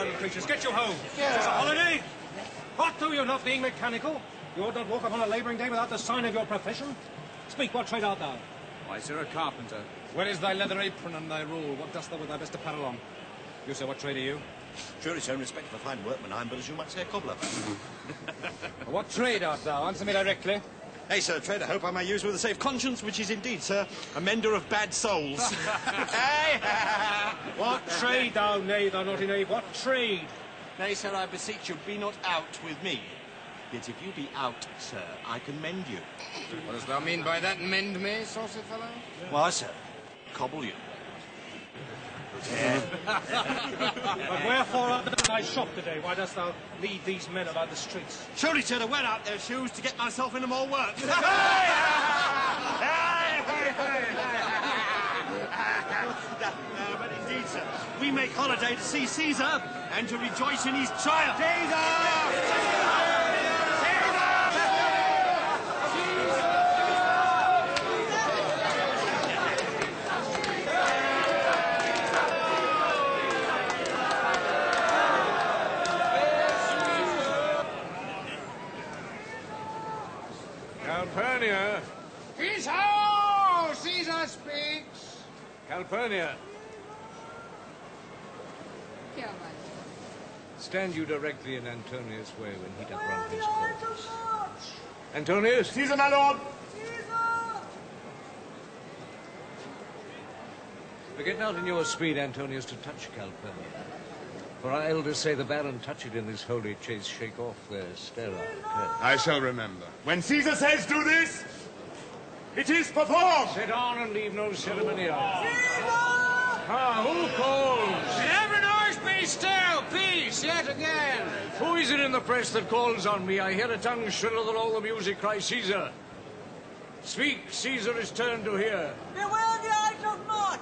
infernal creatures, get you home. Yeah. It's a holiday. What do you, not being mechanical? You ought not walk upon a labouring day without the sign of your profession. Speak, what trade art thou? Why, sir, a carpenter. Where is thy leather apron and thy rule? What dost thou with thy best apparel on? You, sir, what trade are you? Truly, sir, in respect of a fine workman, I'm but as you might say a cobbler. What trade art thou? Answer me directly. Hey, sir, trade I hope I may use with a safe conscience, which is indeed, sir, a mender of bad souls. Hey! What trade, thou knave, thou naughty knave? What trade? Nay, sir, I beseech you, be not out with me. Yet if you be out, sir, I can mend you. What dost thou mean by that, mend me, saucy fellow? Why, sir, cobble you. But wherefore art thou in thy shop today? Why dost thou lead these men about the streets? Surely, sir, to wear out their shoes to get myself into more work. But indeed, sir, we make holiday to see Caesar and to rejoice in his triumph. Calpurnia! Caesar! Caesar speaks! Calpurnia! Here, my lord. Stand you directly in Antonius' way when he doth run his course. Antonius! Caesar, my lord! Forget not in your speed, Antonius, to touch Calpurnia. For our elders say the baron touched in this holy chase shake off their sterile curse. I shall remember. When Caesar says do this, it is performed! Sit on and leave no ceremony on. Ah, who calls? Let every noise be still! Peace, yet again! Who is it in the press that calls on me? I hear a tongue shriller than all the music cry Caesar. Speak, Caesar is turned to hear. Beware the Ides of March!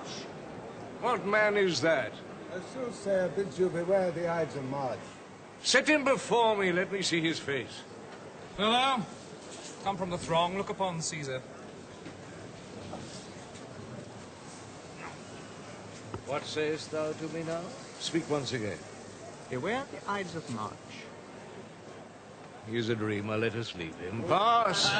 What man is that? A soothsayer bids you beware the Ides of March. Set him before me, let me see his face. Fellow, come from the throng, look upon Caesar. What sayest thou to me now? Speak once again. Beware the Ides of March. He is a dreamer, let us leave him. Pass!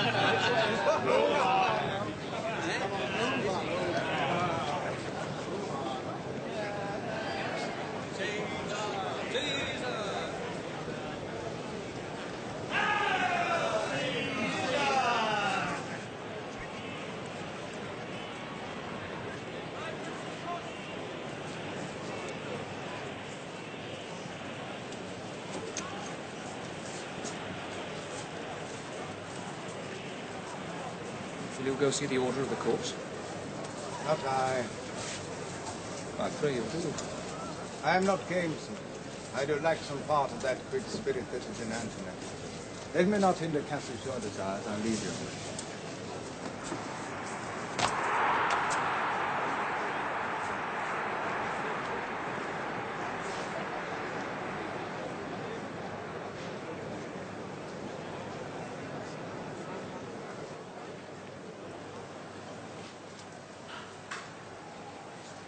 Will you go see the order of the court? Not I. I pray you do. I am not gamesome. I do lack some part of that quick spirit that is in Antony. Let me not hinder Cassius your desires. I'll leave you.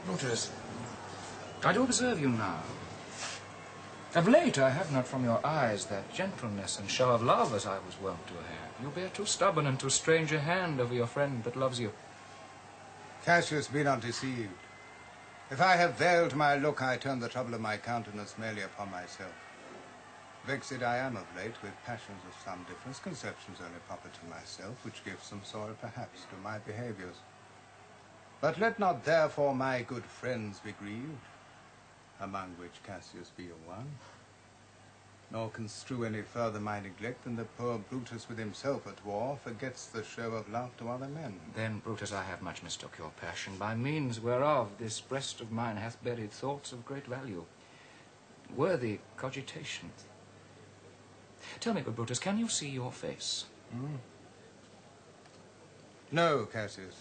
Brutus, I do observe you now. Of late I have not from your eyes that gentleness and show of love as I was wont to have. You bear too stubborn and too strange a hand over your friend that loves you. Cassius, be not deceived. If I have veiled my look, I turn the trouble of my countenance merely upon myself. Vexed I am of late with passions of some difference, conceptions only proper to myself, which give some sorrow perhaps to my behaviours. But let not therefore my good friends be grieved, among which Cassius be a one, nor construe any further my neglect than that poor Brutus with himself at war forgets the show of love to other men. Then, Brutus, I have much mistook your passion, by means whereof this breast of mine hath buried thoughts of great value, worthy cogitation. Tell me, good Brutus, can you see your face? No, Cassius.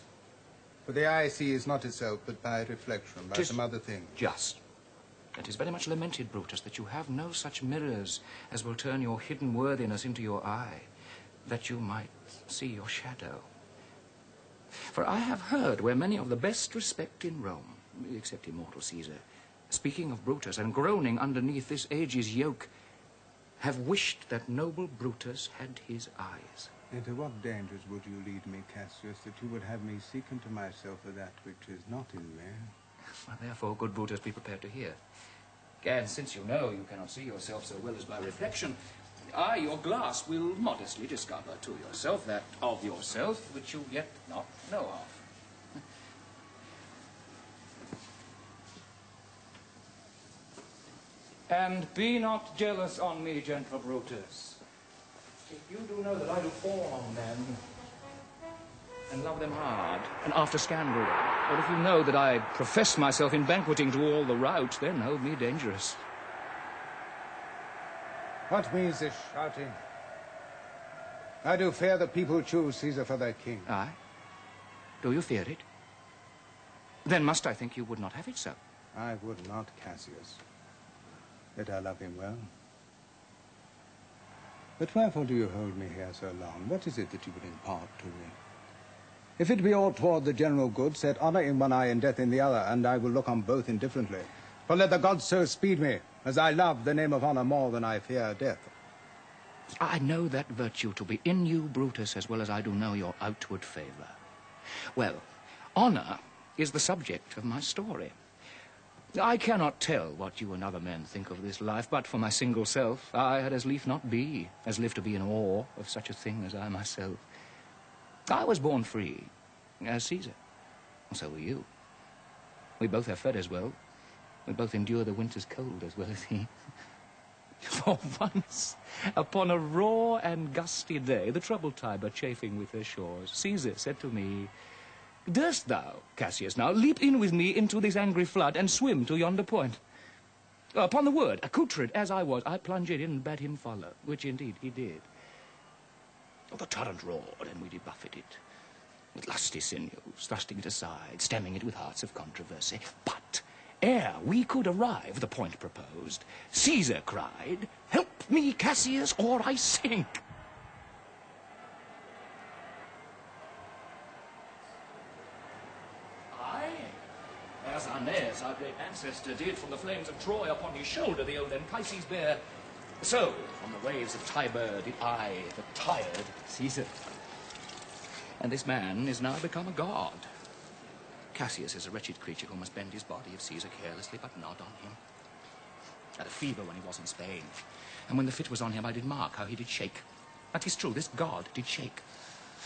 For the eye sees not itself, but by reflection, by some other thing. Just. It is very much lamented, Brutus, that you have no such mirrors as will turn your hidden worthiness into your eye, that you might see your shadow. For I have heard where many of the best respect in Rome, except immortal Caesar, speaking of Brutus, and groaning underneath this age's yoke, have wished that noble Brutus had his eyes. Into what dangers would you lead me, Cassius, that you would have me seek unto myself for that which is not in me? Well, therefore, good Brutus, be prepared to hear. And since you know you cannot see yourself so well as by reflection, I, your glass, will modestly discover to yourself that of yourself which you yet not know of. And be not jealous on me, gentle Brutus. If you do know that I do fawn on men and love them hard and after scandal, or if you know that I profess myself in banqueting to all the rout, then hold me dangerous. What means this shouting? I do fear the people choose Caesar for their king. Aye? Do you fear it? Then must I think you would not have it so? I would not, Cassius. Yet I love him well. But wherefore do you hold me here so long? What is it that you would impart to me? If it be all toward the general good, set honor in one eye and death in the other, and I will look on both indifferently. For let the gods so speed me, as I love the name of honor more than I fear death. I know that virtue to be in you, Brutus, as well as I do know your outward favor. Well, honor is the subject of my story. I cannot tell what you and other men think of this life, but for my single self, I had as lief not be, as live to be in awe of such a thing as I myself. I was born free, as Caesar. So were you. We both have fed as well. We both endure the winter's cold as well as he. For once, upon a raw and gusty day, the troubled Tiber chafing with her shores, Caesar said to me, "Durst thou, Cassius, now leap in with me into this angry flood and swim to yonder point?" Upon the word, accoutred as I was, I plunged in and bade him follow, which indeed he did. The torrent roared, and we did buffet it, with lusty sinews, thrusting it aside, stemming it with hearts of controversy. But ere we could arrive the point proposed, Caesar cried, "Help me, Cassius, or I sink!" As Aeneas, our great ancestor, did from the flames of Troy upon his shoulder the old Anchises bear, so from the waves of Tiber did I, the tired Caesar. And this man is now become a god. Cassius is a wretched creature who must bend his body if Caesar carelessly, but not on him. Had a fever when he was in Spain, and when the fit was on him I did mark how he did shake. That is true, this god did shake.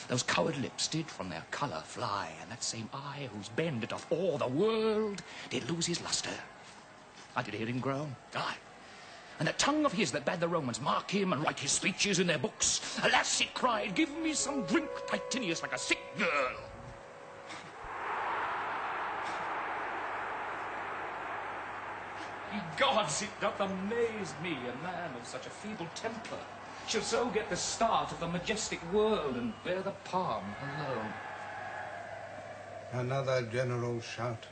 Those coward lips did from their colour fly, and that same eye, whose bend doth awe the world, did lose his lustre. I did hear him groan, aye. And that tongue of his that bade the Romans mark him and write his speeches in their books, alas, it cried, "Give me some drink, Titinius, like a sick girl." Ye gods, it doth amaze me, a man of such a feeble temper shall so get the start of the majestic world and bear the palm alone. Another general shout.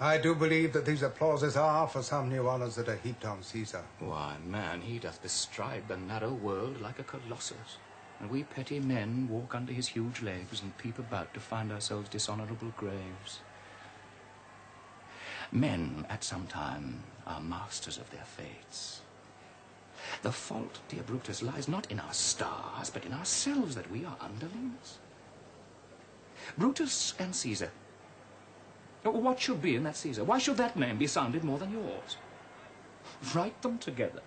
I do believe that these applauses are for some new honors that are heaped on Caesar. Why, man, he doth bestride the narrow world like a colossus, and we petty men walk under his huge legs and peep about to find ourselves dishonorable graves. Men, at some time, are masters of their fates. The fault, dear Brutus, lies not in our stars, but in ourselves, that we are underlings. Brutus and Caesar. What should be in that Caesar? Why should that name be sounded more than yours? Write them together.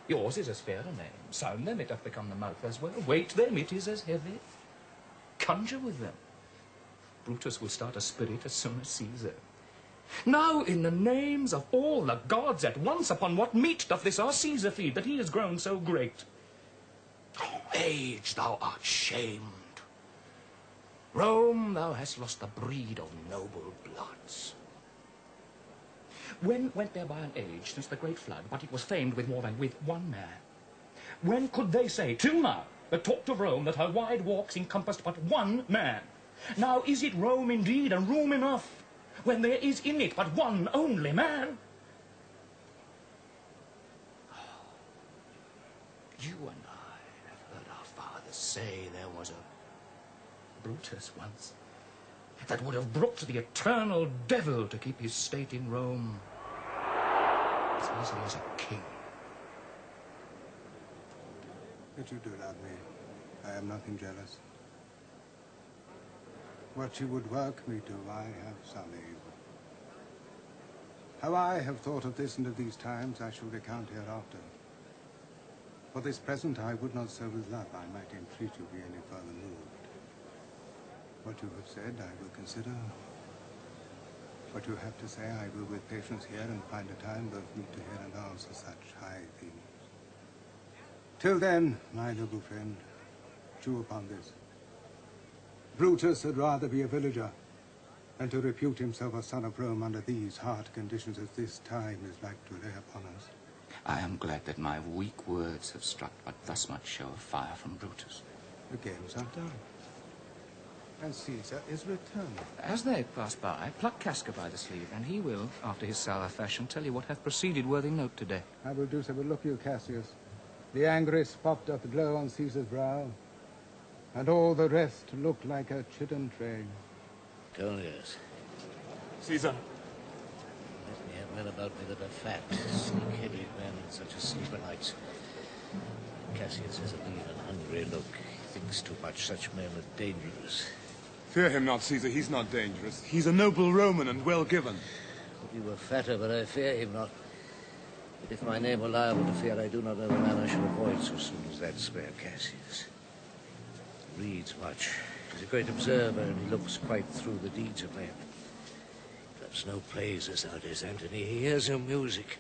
Yours is as fair a name. Sound them, it doth become the mouth as well. Weight them, it is as heavy. Conjure with them. Brutus will start a spirit as soon as Caesar. Now, in the names of all the gods at once, upon what meat doth this our Caesar feed, that he is grown so great? Oh, age, thou art shamed. Rome, thou hast lost the breed of noble bloods. When went there by an age since the great flood, but it was famed with more than with one man? When could they say, till now, that talked of Rome, that her wide walks encompassed but one man? Now is it Rome indeed, and room enough, when there is in it but one only man? Oh, you and I have heard our fathers say there was a Brutus once, that would have brooked the eternal devil to keep his state in Rome. easily as a king. But you do love me. I am nothing jealous. What you would work me to, I have some aim. How I have thought of this and of these times, I shall recount hereafter. For this present, I would not so with love I might entreat you be any further moved. What you have said, I will consider. What you have to say, I will with patience hear and find a time both meet to hear and answer such high themes. Till then, my noble friend, chew upon this. Brutus had rather be a villager than to repute himself a son of Rome under these hard conditions as this time is like to lay upon us. I am glad that my weak words have struck but thus much show of fire from Brutus. The games are done. And Caesar is returned. As they pass by, pluck Casca by the sleeve, and he will, after his sour fashion, tell you what hath proceeded worthy note today. I will do so, but look you, Cassius. The angry spot doth glow on Caesar's brow, and all the rest look like a chidden train. Julius, Caesar. let me have men about me that are fat, sleek-headed men in such a sleep of nights. Cassius has a lean and hungry look. He thinks too much. Such men are dangerous. Fear him not, Caesar. He's not dangerous. He's a noble Roman and well given. Would he were fatter, but I fear him not. But if my name were liable to fear, I do not know the man I shall avoid so soon as that spare Cassius. He reads much. He's a great observer, and he looks quite through the deeds of men. He loves no plays as thou dost, Antony. He hears no music.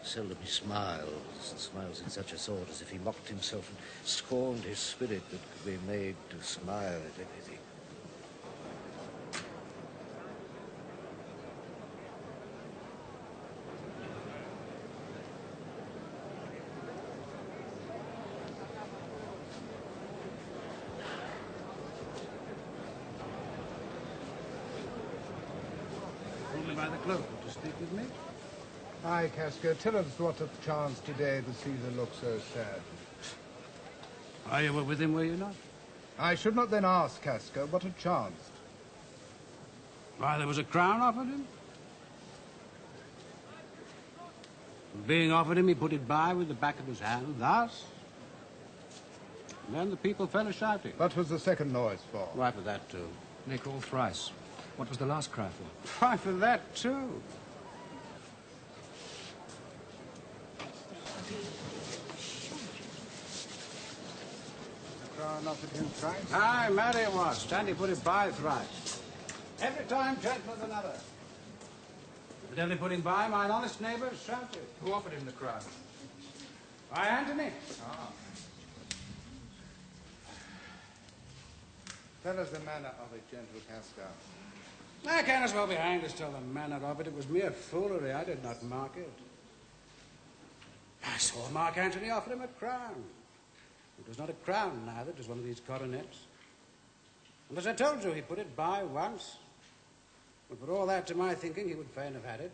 Seldom he smiles, and smiles in such a sort as if he mocked himself and scorned his spirit that could be made to smile at anything. Only by the cloak to speak with me? Aye, Casca, tell us what hath chanced today that Caesar looks so sad. Oh, you were with him, were you not? I should not then ask, Casca, what had chanced. Why, there was a crown offered him. And being offered him, he put it by with the back of his hand, thus. And then the people fell a shouting. What was the second noise for? Why, for that, too. They call thrice. What was the last cry for? Why, for that, too. The crown offered him thrice? Aye, marry it was. Stanley put it by thrice. Every time gentler than another. But only put him by, mine honest neighbours shouted. Who offered him the crown? Why, Antony. Tell us the manner of it, gentle Casca. I can as well be hanged as tell the manner of it. It was mere foolery. I did not mark it. I saw Mark Antony offer him a crown. It was not a crown, neither. It was one of these coronets. And as I told you, he put it by once. But for all that, to my thinking, he would fain have had it.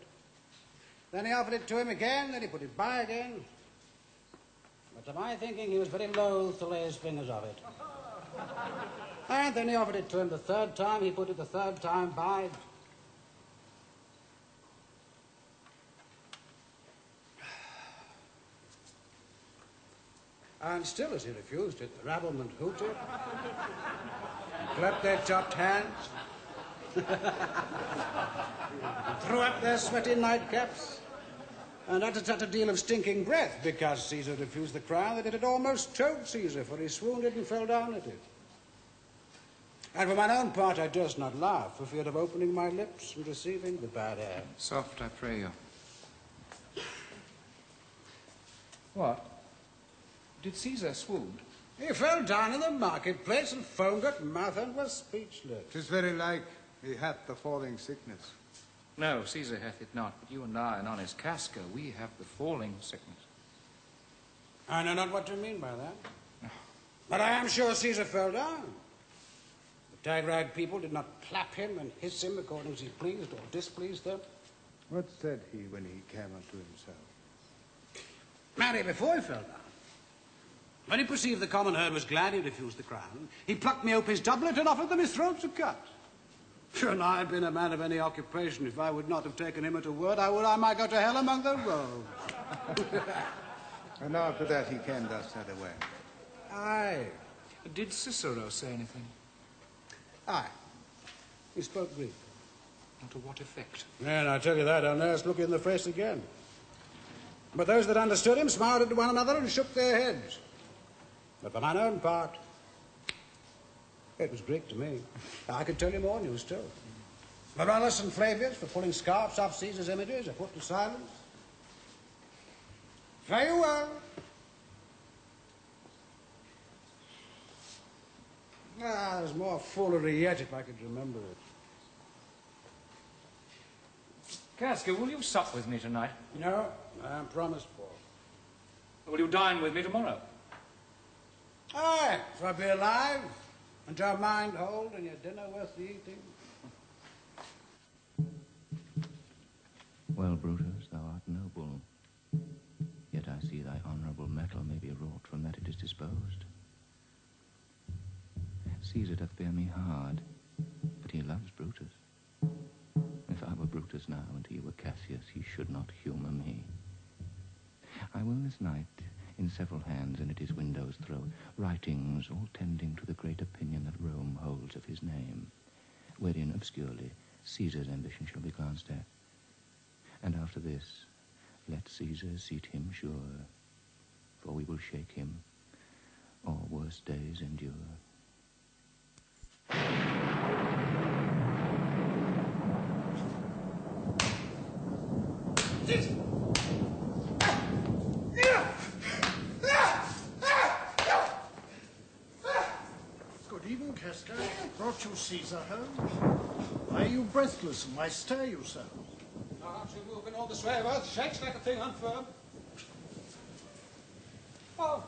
Then he offered it to him again, then he put it by again. But to my thinking, he was very loath to lay his fingers of it. And then he offered it to him the third time, he put it the third time by. And still as he refused it, the rabblement hooted, and clapped their chopped hands, and threw up their sweaty nightcaps, and uttered such a deal of stinking breath because Caesar refused the crown that it had almost choked Caesar, for he swooned and fell down at it. And for mine own part, I durst not laugh, for fear of opening my lips and receiving the bad air. Soft, I pray you. What? Did Caesar swoon? He fell down in the marketplace and foamed at mouth and was speechless. 'Tis very like he hath the falling sickness. No, Caesar hath it not, but you and I and honest Casca, we have the falling sickness. I know not what you mean by that. But I am sure Caesar fell down. The tag-rag people did not clap him and hiss him according as he pleased or displeased them. What said he when he came unto himself? Marry, before he fell down, when he perceived the common herd was glad he refused the crown, he plucked me ope his doublet and offered them his throats to cut. Sure, and I had been a man of any occupation. If I would not have taken him at a word, I might go to hell among the roads. And after that he came thus that away. Aye. Did Cicero say anything? Aye. He spoke Greek. And to what effect? And I tell you that, I'll never look you in the face again. But those that understood him smiled at one another and shook their heads. But for mine own part, it was Greek to me. I could tell you more than you still. Morellus and Flavius, for pulling scarps off Caesar's images, are put to silence. Farewell. There's more foolery yet if I could remember it. Casca, will you sup with me tonight? No, I am promised for. Will you dine with me tomorrow? Aye, so I'll be alive, and your mind hold, and your dinner worth the eating. Well, Brutus, thou art noble. Yet I see thy honourable metal may be wrought from that it is disposed. Caesar doth bear me hard, but he loves Brutus. If I were Brutus now, and he were Cassius, he should not humour me. I will this night, in several hands and at his windows throw, writings all tending to the great opinion that Rome holds of his name, wherein obscurely Caesar's ambition shall be glanced at. And after this, let Caesar seat him sure, for we will shake him, or worse days endure. Good evening, Casca. Brought you Caesar home? Why are you breathless, and why stare you so? Aren't you moving all the sway of earth shakes like a thing unfirm? Oh.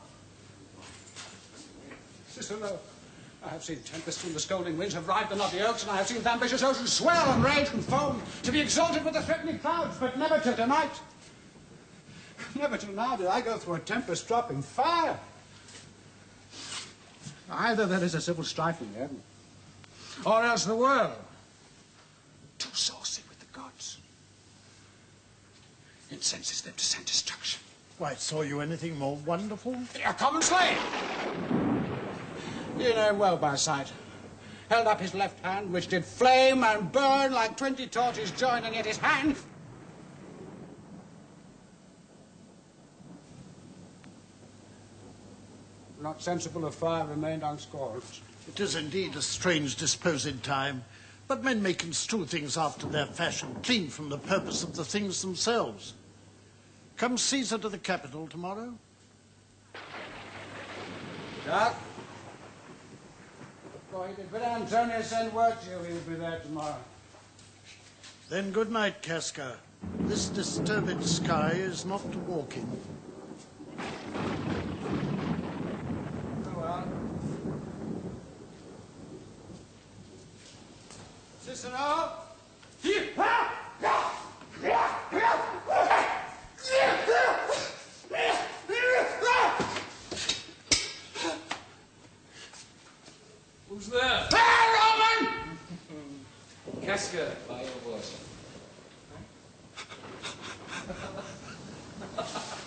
Cicero, I have seen tempests when the scolding winds have rived the knotty oaks, and I have seen the ambitious ocean swell and rage and foam to be exalted with the threatening clouds, but never till tonight. Never till now did I go through a tempest dropping fire. Either there is a civil strife in heaven, or else the world, too saucy with the gods, incenses them to send destruction. Why, saw you anything more wonderful? A common slave! You know him well by sight. Held up his left hand, which did flame and burn like 20 torches joined, and yet his hand... not sensible of fire, remained unscorched. It is indeed a strange disposed time, but men may construe things after their fashion, clean from the purpose of the things themselves. Comes Caesar to the capital tomorrow? Jack? Oh, he did bid Antonio send word to you he would be there tomorrow. Then good night, Casca. This disturbed sky is not to walk in. Cicero? Who's there? Roman! Casca, by your voice.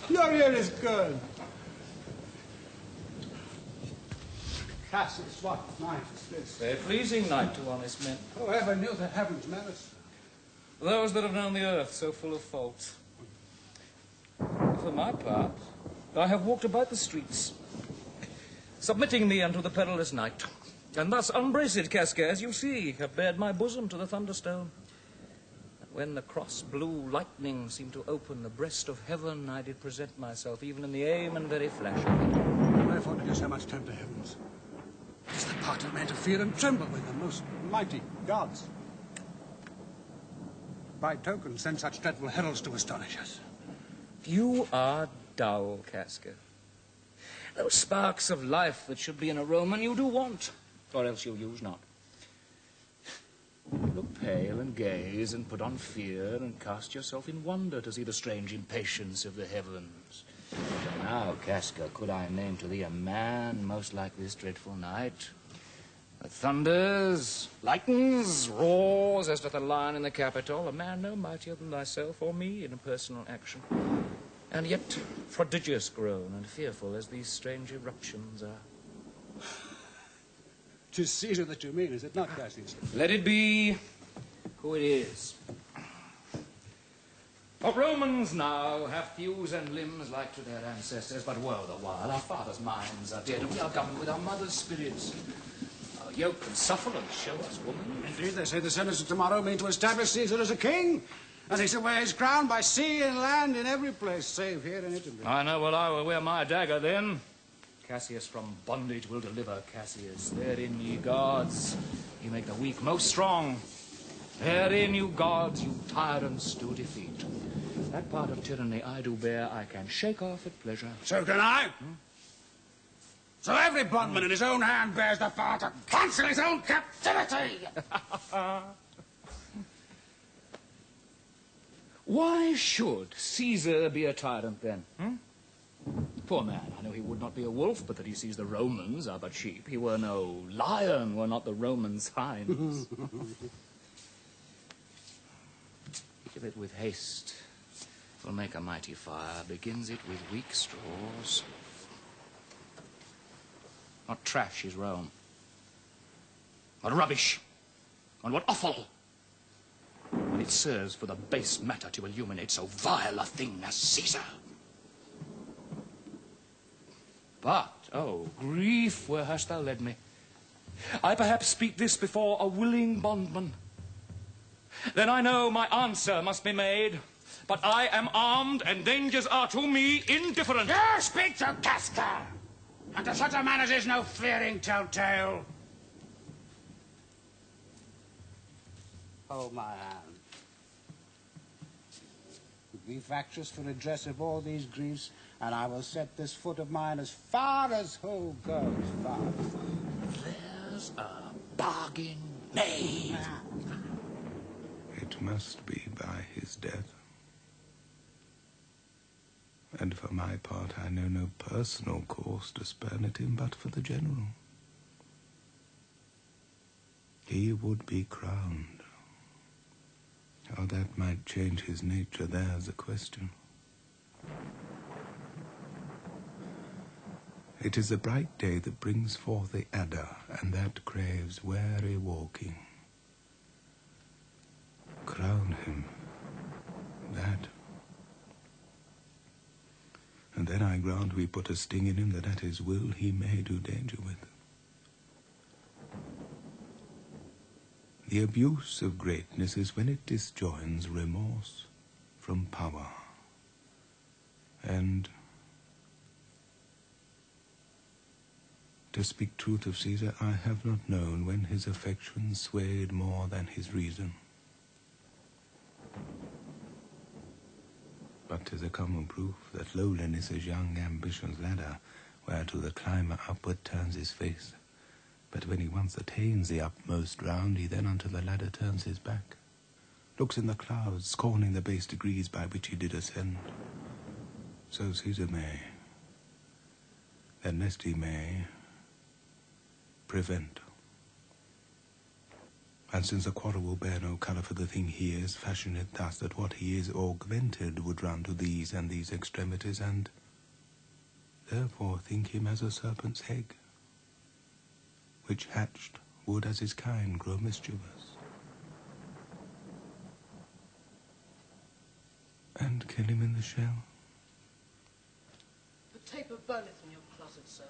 Your ear is good. Cassius, what night is this? A pleasing night to honest men. Whoever knew the heavens menace? Those that have known the earth so full of faults. For my part, I have walked about the streets, submitting me unto the perilous night, and thus unbraced, Casca, as you see, have bared my bosom to the thunderstone. And when the cross-blue lightning seemed to open the breast of heaven, I did present myself, even in the aim and very flash of it. Wherefore did you so much tempt the heavens? It is the part of man to fear and tremble with the most mighty gods. By token, send such dreadful heralds to astonish us. You are dull, Casca. Those sparks of life that should be in a Roman you do want, or else you use not. Look pale and gaze and put on fear and cast yourself in wonder to see the strange impatience of the heavens. Now, Casca, could I name to thee a man most like this dreadful night? That thunders, lightens, roars as doth a lion in the Capitol, a man no mightier than thyself or me in a personal action, and yet prodigious grown and fearful as these strange eruptions are. 'Tis Caesar that you mean, is it not, Cassius? Let it be who it is. But Romans now have thews and limbs like to their ancestors, but woe the while our fathers' minds are dead, and we are governed with our mothers' spirits. Our yoke and sufferance show us, woman. Indeed, they say the senators tomorrow mean to establish Caesar as a king, and he shall wear his crown by sea and land in every place, save here in Italy. I know well I will wear my dagger then. Cassius from bondage will deliver Cassius. Therein, ye gods, ye make the weak most strong. Therein, you gods, you tyrants do defeat. That part of tyranny I do bear, I can shake off at pleasure. So can I. So every bondman in his own hand bears the power to cancel his own captivity. Why should Caesar be a tyrant then? Poor man, I know he would not be a wolf, but that he sees the Romans are but sheep. He were no lion, were not the Romans hinds. Eat of it with haste. Will make a mighty fire, begins it with weak straws. What trash is Rome? What rubbish? And what offal? When it serves for the base matter to illuminate so vile a thing as Caesar. But, oh, grief, where hast thou led me? I perhaps speak this before a willing bondman. Then I know my answer must be made. But I am armed, and dangers are to me indifferent. You speak to Casca, and to such a man as is no fearing telltale. Hold my hand. Be factious for redress of all these griefs, and I will set this foot of mine as far as hoe goes. Far. There's a bargain made. It must be by his death. And for my part, I know no personal cause to spurn at him but for the general. He would be crowned. How that might change his nature, there's a question. It is a bright day that brings forth the adder, and that craves wary walking. Crown him, that. And then I grant we put a sting in him that at his will he may do danger with. The abuse of greatness is when it disjoins remorse from power. And, to speak truth of Caesar, I have not known when his affection swayed more than his reason. But 'tis a common proof that lowliness is young ambition's ladder, whereto the climber upward turns his face. But when he once attains the upmost round, he then unto the ladder turns his back, looks in the clouds, scorning the base degrees by which he did ascend. So Caesar may, then lest he may, prevent. And since a quarrel will bear no colour for the thing he is, fashion it thus that what he is augmented would run to these and these extremities, and therefore think him as a serpent's egg, which hatched would as his kind grow mischievous, and kill him in the shell. The taper burneth in your closet, sir.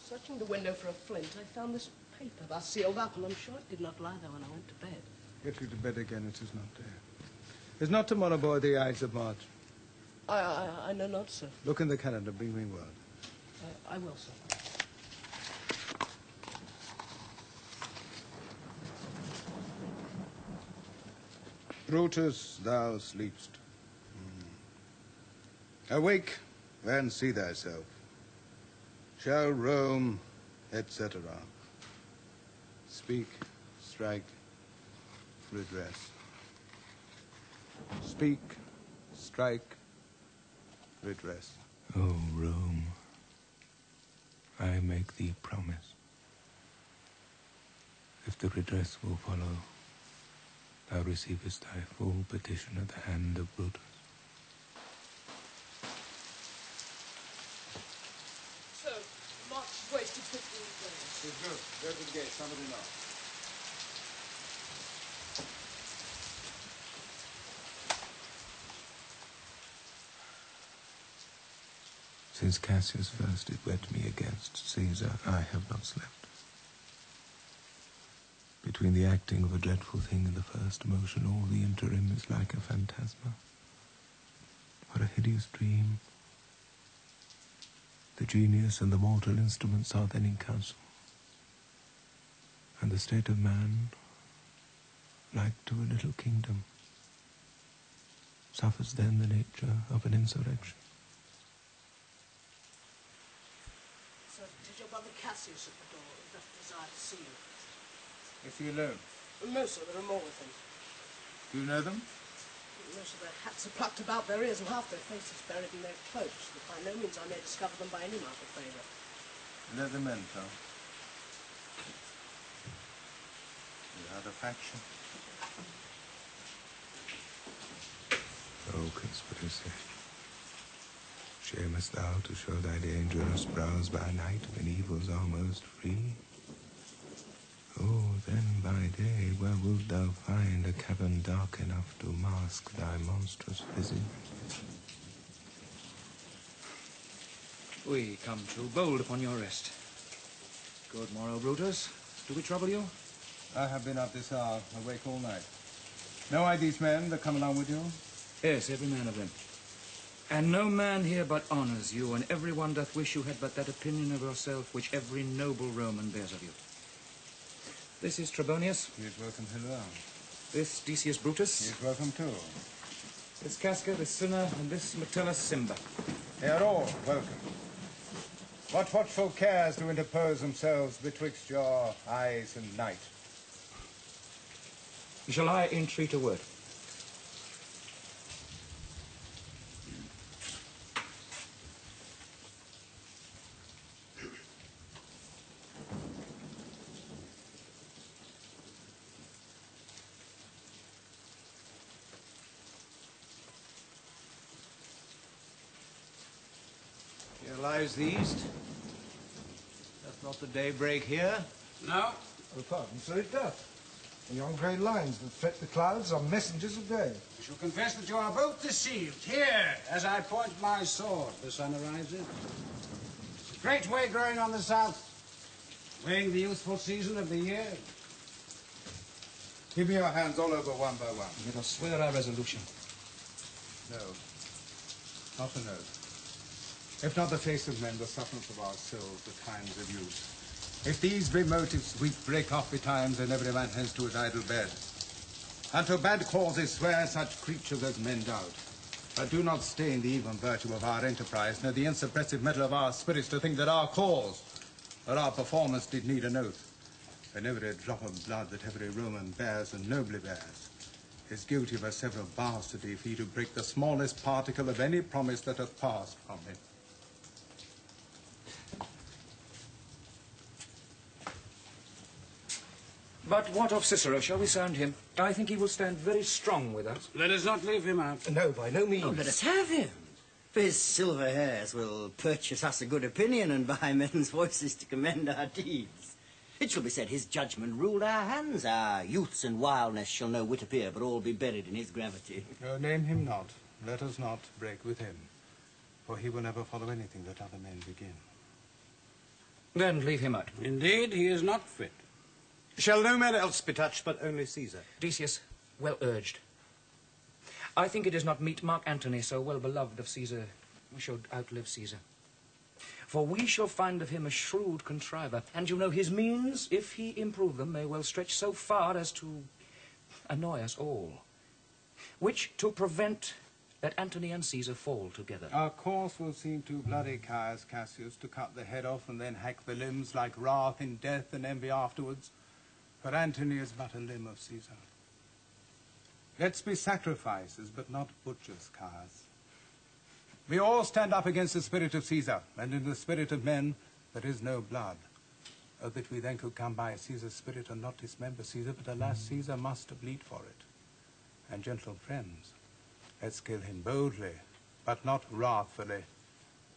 Searching the window for a flint, I found this paper thus sealed up, and I'm sure it did not lie there when I went to bed. Get you to bed again, it is not there. Is not tomorrow, boy, the Ides of March? I know not, sir. Look in the calendar, bring me word. I will, sir. Brutus, thou sleepst. Awake and see thyself. Shall Rome, etc. Speak, strike, redress. Speak, strike, redress. O Rome, I make thee promise. If the redress will follow, thou receivest thy full petition at the hand of Brutus. So, March wasted 15 days. It's good. Go to the gate. Somebody knock. Since Cassius first did wet me against Caesar, I have not slept. Between the acting of a dreadful thing and the first motion, all the interim is like a phantasma, or a hideous dream. The genius and the mortal instruments are then in council, and the state of man, like to a little kingdom, suffers then the nature of an insurrection. So, did your brother Cassius at the door that desire to see you? Is he alone? No, sir, there are more with him. Do you know them? No, sir, their hats are plucked about their ears and half their faces buried in their cloaks, but by no means I may discover them by any mark of favour. Let them enter. You are the faction. O conspiracy, shamest thou to show thy dangerous brows by night when evils are most free? Oh, then by day where wilt thou find a cavern dark enough to mask thy monstrous visage? We come too bold upon your rest. Good morrow, Brutus. Do we trouble you? I have been up this hour, awake all night. Know I these men that come along with you? Yes, every man of them. And no man here but honours you, and every one doth wish you had but that opinion of yourself which every noble Roman bears of you. This is Trebonius. He is welcome hither. This Decius Brutus. He is welcome too. This Casca, this Cinna, and this Metellus Cimber. They are all welcome. What watchful cares do interpose themselves betwixt your eyes and night? Shall I entreat a word? Here lies the east. Doth not the day break here? No. Oh, pardon, so it doth. The yon grey lines that fret the clouds are messengers of day. I shall confess that you are both deceived. Here, as I point my sword, the sun arises. Great way growing on the south, weighing the youthful season of the year. Give me your hands all over one by one. Let us swear our resolution. No, not an oath. If not the face of men, the substance of our souls, the times of youth. If these be motives, we break off betimes, and every man hence to his idle bed. And to bad causes swear such creatures as men doubt. But do not stain the even virtue of our enterprise, nor the insuppressive metal of our spirits to think that our cause or our performance did need an oath. And every drop of blood that every Roman bears and nobly bears is guilty of a several bastardy if he do break the smallest particle of any promise that hath passed from him. But what of Cicero? Shall we sound him? I think he will stand very strong with us. Let us not leave him out. No, by no means. Oh, let us have him. For his silver hairs will purchase us a good opinion and buy men's voices to commend our deeds. It shall be said his judgment ruled our hands. Our youths and wildness shall no whit appear, but all be buried in his gravity. No, name him not. Let us not break with him, for he will never follow anything that other men begin. Then leave him out. Indeed, he is not fit. Shall no man else be touched but only Caesar? Decius, well urged. I think it is not meet Mark Antony, so well beloved of Caesar, should outlive Caesar. For we shall find of him a shrewd contriver, and you know his means, if he improve them, may well stretch so far as to annoy us all. Which to prevent that Antony and Caesar fall together. Our course will seem too bloody, Caius Cassius, to cut the head off and then hack the limbs like wrath in death and envy afterwards. For Antony is but a limb of Caesar. Let's be sacrifices, but not butchers, Caius. We all stand up against the spirit of Caesar, and in the spirit of men there is no blood. Oh, that we then could come by Caesar's spirit and not dismember Caesar, but alas, Caesar must bleed for it. And gentle friends, let's kill him boldly, but not wrathfully.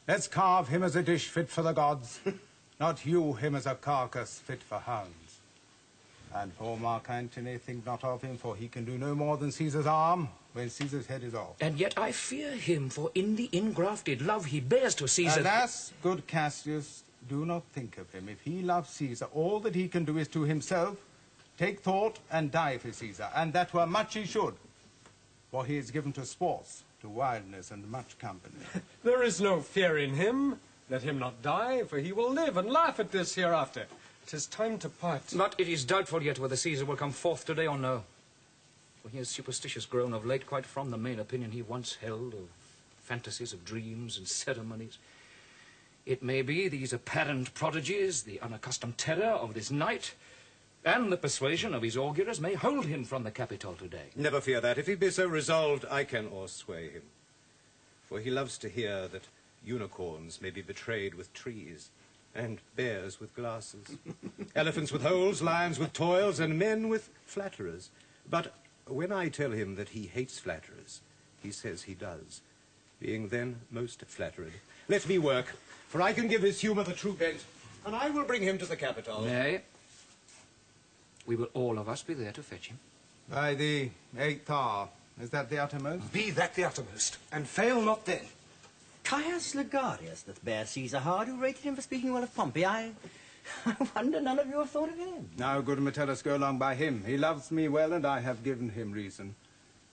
Let's carve him as a dish fit for the gods, not hew him as a carcass fit for hounds. And for Mark Antony, think not of him, for he can do no more than Caesar's arm when Caesar's head is off. And yet I fear him, for in the ingrafted love he bears to Caesar... Alas, good Cassius, do not think of him. If he loves Caesar, all that he can do is to himself take thought and die for Caesar, and that were much he should, for he is given to sports, to wildness, and much company. There is no fear in him. Let him not die, for he will live and laugh at this hereafter. 'Tis time to part. But it is doubtful yet whether Caesar will come forth today or no. For he has superstitious grown of late, quite from the main opinion he once held of fantasies of dreams and ceremonies. It may be these apparent prodigies, the unaccustomed terror of this night, and the persuasion of his augurers may hold him from the Capitol today. Never fear that. If he be so resolved, I can o'ersway him. For he loves to hear that unicorns may be betrayed with trees, and bears with glasses, elephants with holes, lions with toils, and men with flatterers. But when I tell him that he hates flatterers, he says he does, being then most flattered. Let me work, for I can give his humour the true bent, and I will bring him to the Capitol. Nay, we will all of us be there to fetch him. By the 8th hour, is that the uttermost? Be that the uttermost, and fail not then. Caius Ligarius doth bear Caesar hard, who rated him for speaking well of Pompey. I wonder none of you have thought of him. Now, good Metellus, go along by him. He loves me well, and I have given him reason.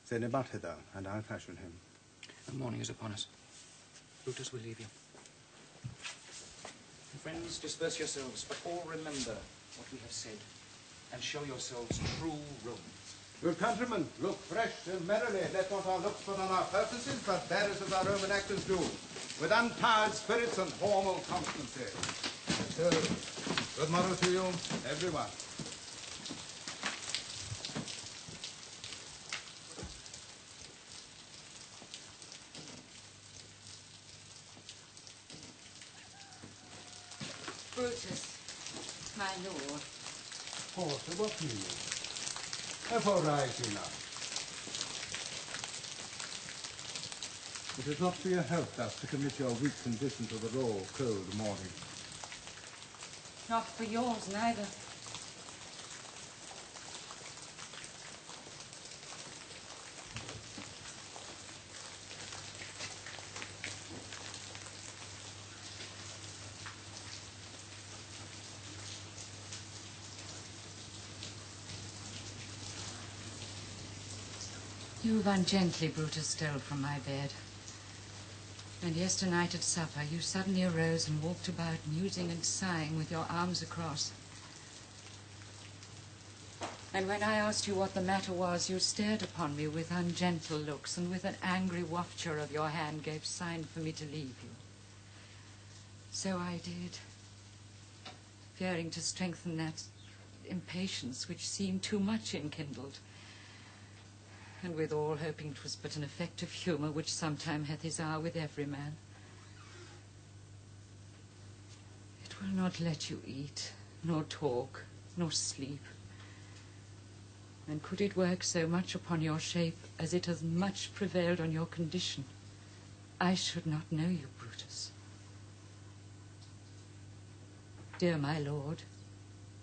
Send him but hither, and I'll fashion him. The morning is upon us. Brutus will leave you. Friends, disperse yourselves, but all remember what we have said, and show yourselves true Romans. Good countrymen, look fresh and merrily. Let not our looks put on our purposes, but bear us as our Roman actors do, with untired spirits and formal constancy. So, good morrow to you, everyone. Brutus, my lord. Porter, what mean you? Therefore rise you now. It is not for your health thus to commit your weak condition to the raw, cold morning. Not for yours, neither. You've ungently, Brutus, stole from my bed. And yesternight at supper you suddenly arose and walked about musing and sighing with your arms across. And when I asked you what the matter was, you stared upon me with ungentle looks, and with an angry wafture of your hand gave sign for me to leave you. So I did, fearing to strengthen that impatience which seemed too much enkindled, and withal hoping 'twas but an effect of humour which sometime hath his hour with every man. It will not let you eat, nor talk, nor sleep. And could it work so much upon your shape as it has much prevailed on your condition, I should not know you, Brutus. Dear my lord,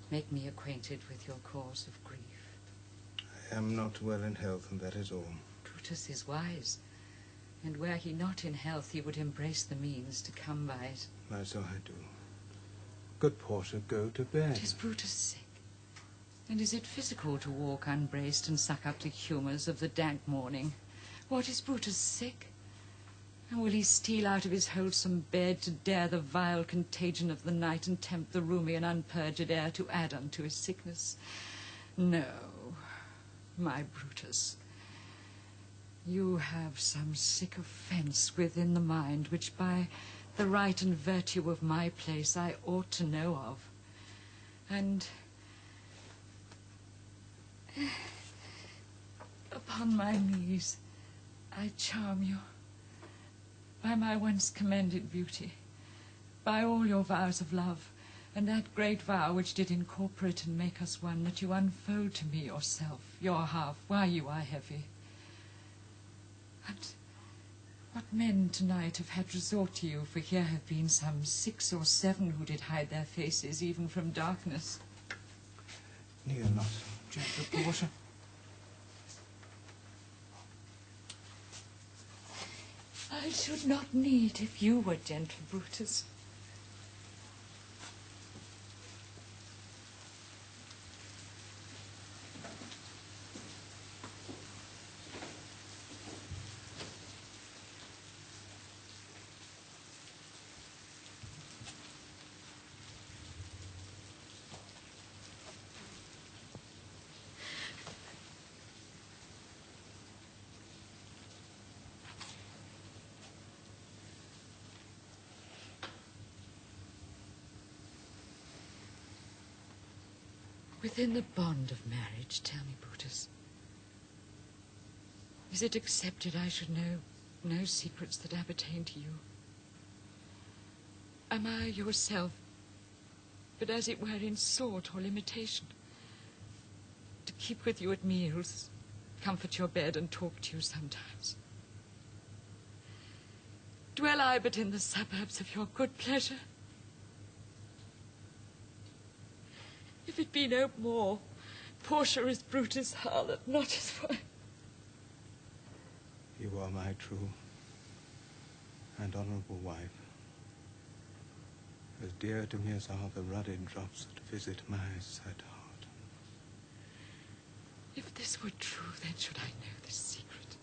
make me acquainted with your cause of grief. I am not well in health, and that is all. Brutus is wise, and were he not in health, he would embrace the means to come by it. So I do. Good Porter, go to bed. Is Brutus sick? And is it physical to walk unbraced and suck up the humours of the dank morning? What, is Brutus sick? And will he steal out of his wholesome bed to dare the vile contagion of the night and tempt the roomy and unpurged air to add unto his sickness? No, my Brutus. You have some sick offence within the mind which by the right and virtue of my place I ought to know of. And upon my knees I charm you, by my once commended beauty, by all your vows of love, And that great vow which did incorporate and make us one, that you unfold to me yourself, your half, why you are heavy. And what men tonight have had resort to you, for here have been some 6 or 7 who did hide their faces even from darkness. Kneel not, gentle Portia. I should not need if you were gentle, Brutus. Within the bond of marriage, tell me, Brutus, is it accepted I should know no secrets that appertain to you? Am I yourself, but as it were in sort or limitation, to keep with you at meals, comfort your bed and talk to you sometimes? Dwell I but in the suburbs of your good pleasure? If it be no more, Portia is Brutus' harlot, not his wife. You are my true and honourable wife, as dear to me as are the ruddy drops that visit my sad heart. If this were true, then should I know this secret.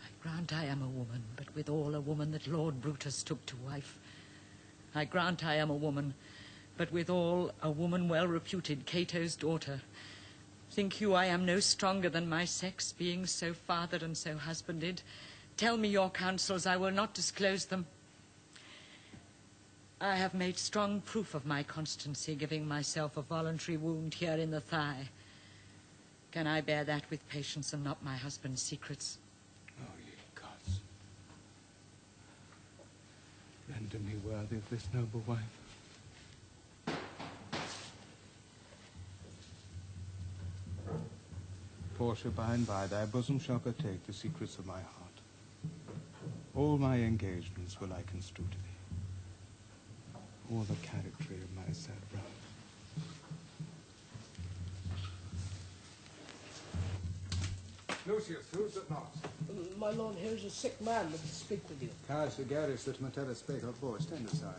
I grant I am a woman, but withal a woman that Lord Brutus took to wife. I grant I am a woman, but withal a woman well reputed, Cato's daughter. Think you I am no stronger than my sex, being so fathered and so husbanded? Tell me your counsels, I will not disclose them. I have made strong proof of my constancy, giving myself a voluntary wound here in the thigh. Can I bear that with patience and not my husband's secrets? Oh, ye gods, render me worthy of this noble wife. Portia, by and by, thy bosom shall partake the secrets of my heart. All my engagements will I construe to thee, all the character of my sad brother. Lucius, who's it not? My lord, here is a sick man that will speak with you. Caius Gregarius, that Metellus spake of boy, stand aside.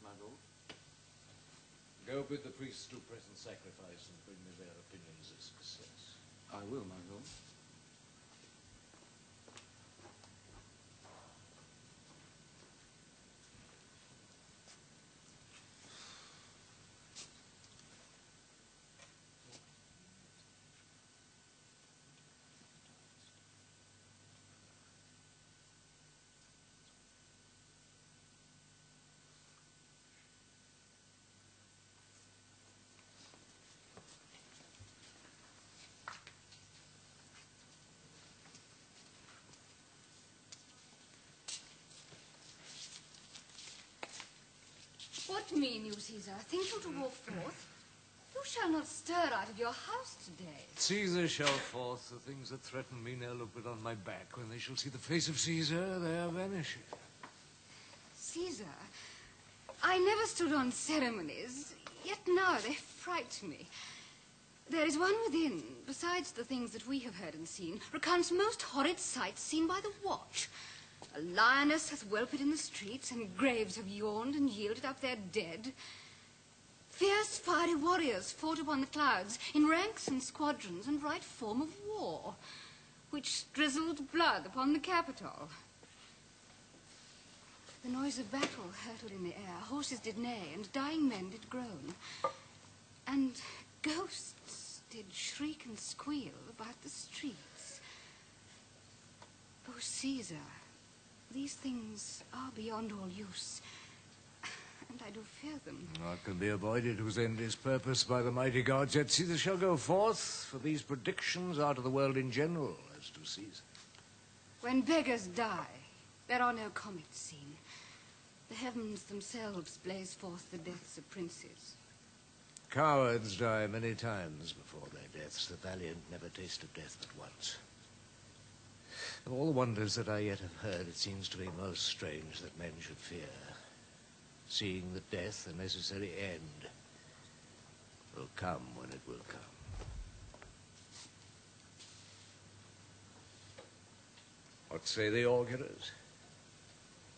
My lord, go bid the priests do present sacrifice and bring me their opinions of success. I will, my lord. What mean you, Caesar? Think you to walk forth? You shall not stir out of your house today. Caesar shall forth. The things that threaten me now look but on my back. When they shall see the face of Caesar, they are vanishing. Caesar, I never stood on ceremonies, yet now they fright me. There is one within, besides the things that we have heard and seen, recounts most horrid sights seen by the watch. A lioness hath whelped in the streets, and graves have yawned and yielded up their dead. Fierce, fiery warriors fought upon the clouds, in ranks and squadrons and right form of war, which drizzled blood upon the Capitol. The noise of battle hurtled in the air, horses did neigh, and dying men did groan. And ghosts instead shriek and squeal about the streets. Oh, Caesar, these things are beyond all use, and I do fear them. What can be avoided whose end is purposed by the mighty gods, yet Caesar shall go forth, for these predictions are to the world in general as to Caesar. When beggars die, there are no comets seen. The heavens themselves blaze forth the deaths of princes. Cowards die many times before their deaths. The valiant never tasted death but once. Of all the wonders that I yet have heard, it seems to me most strange that men should fear, seeing that death, a necessary end, will come when it will come. What say the augurers?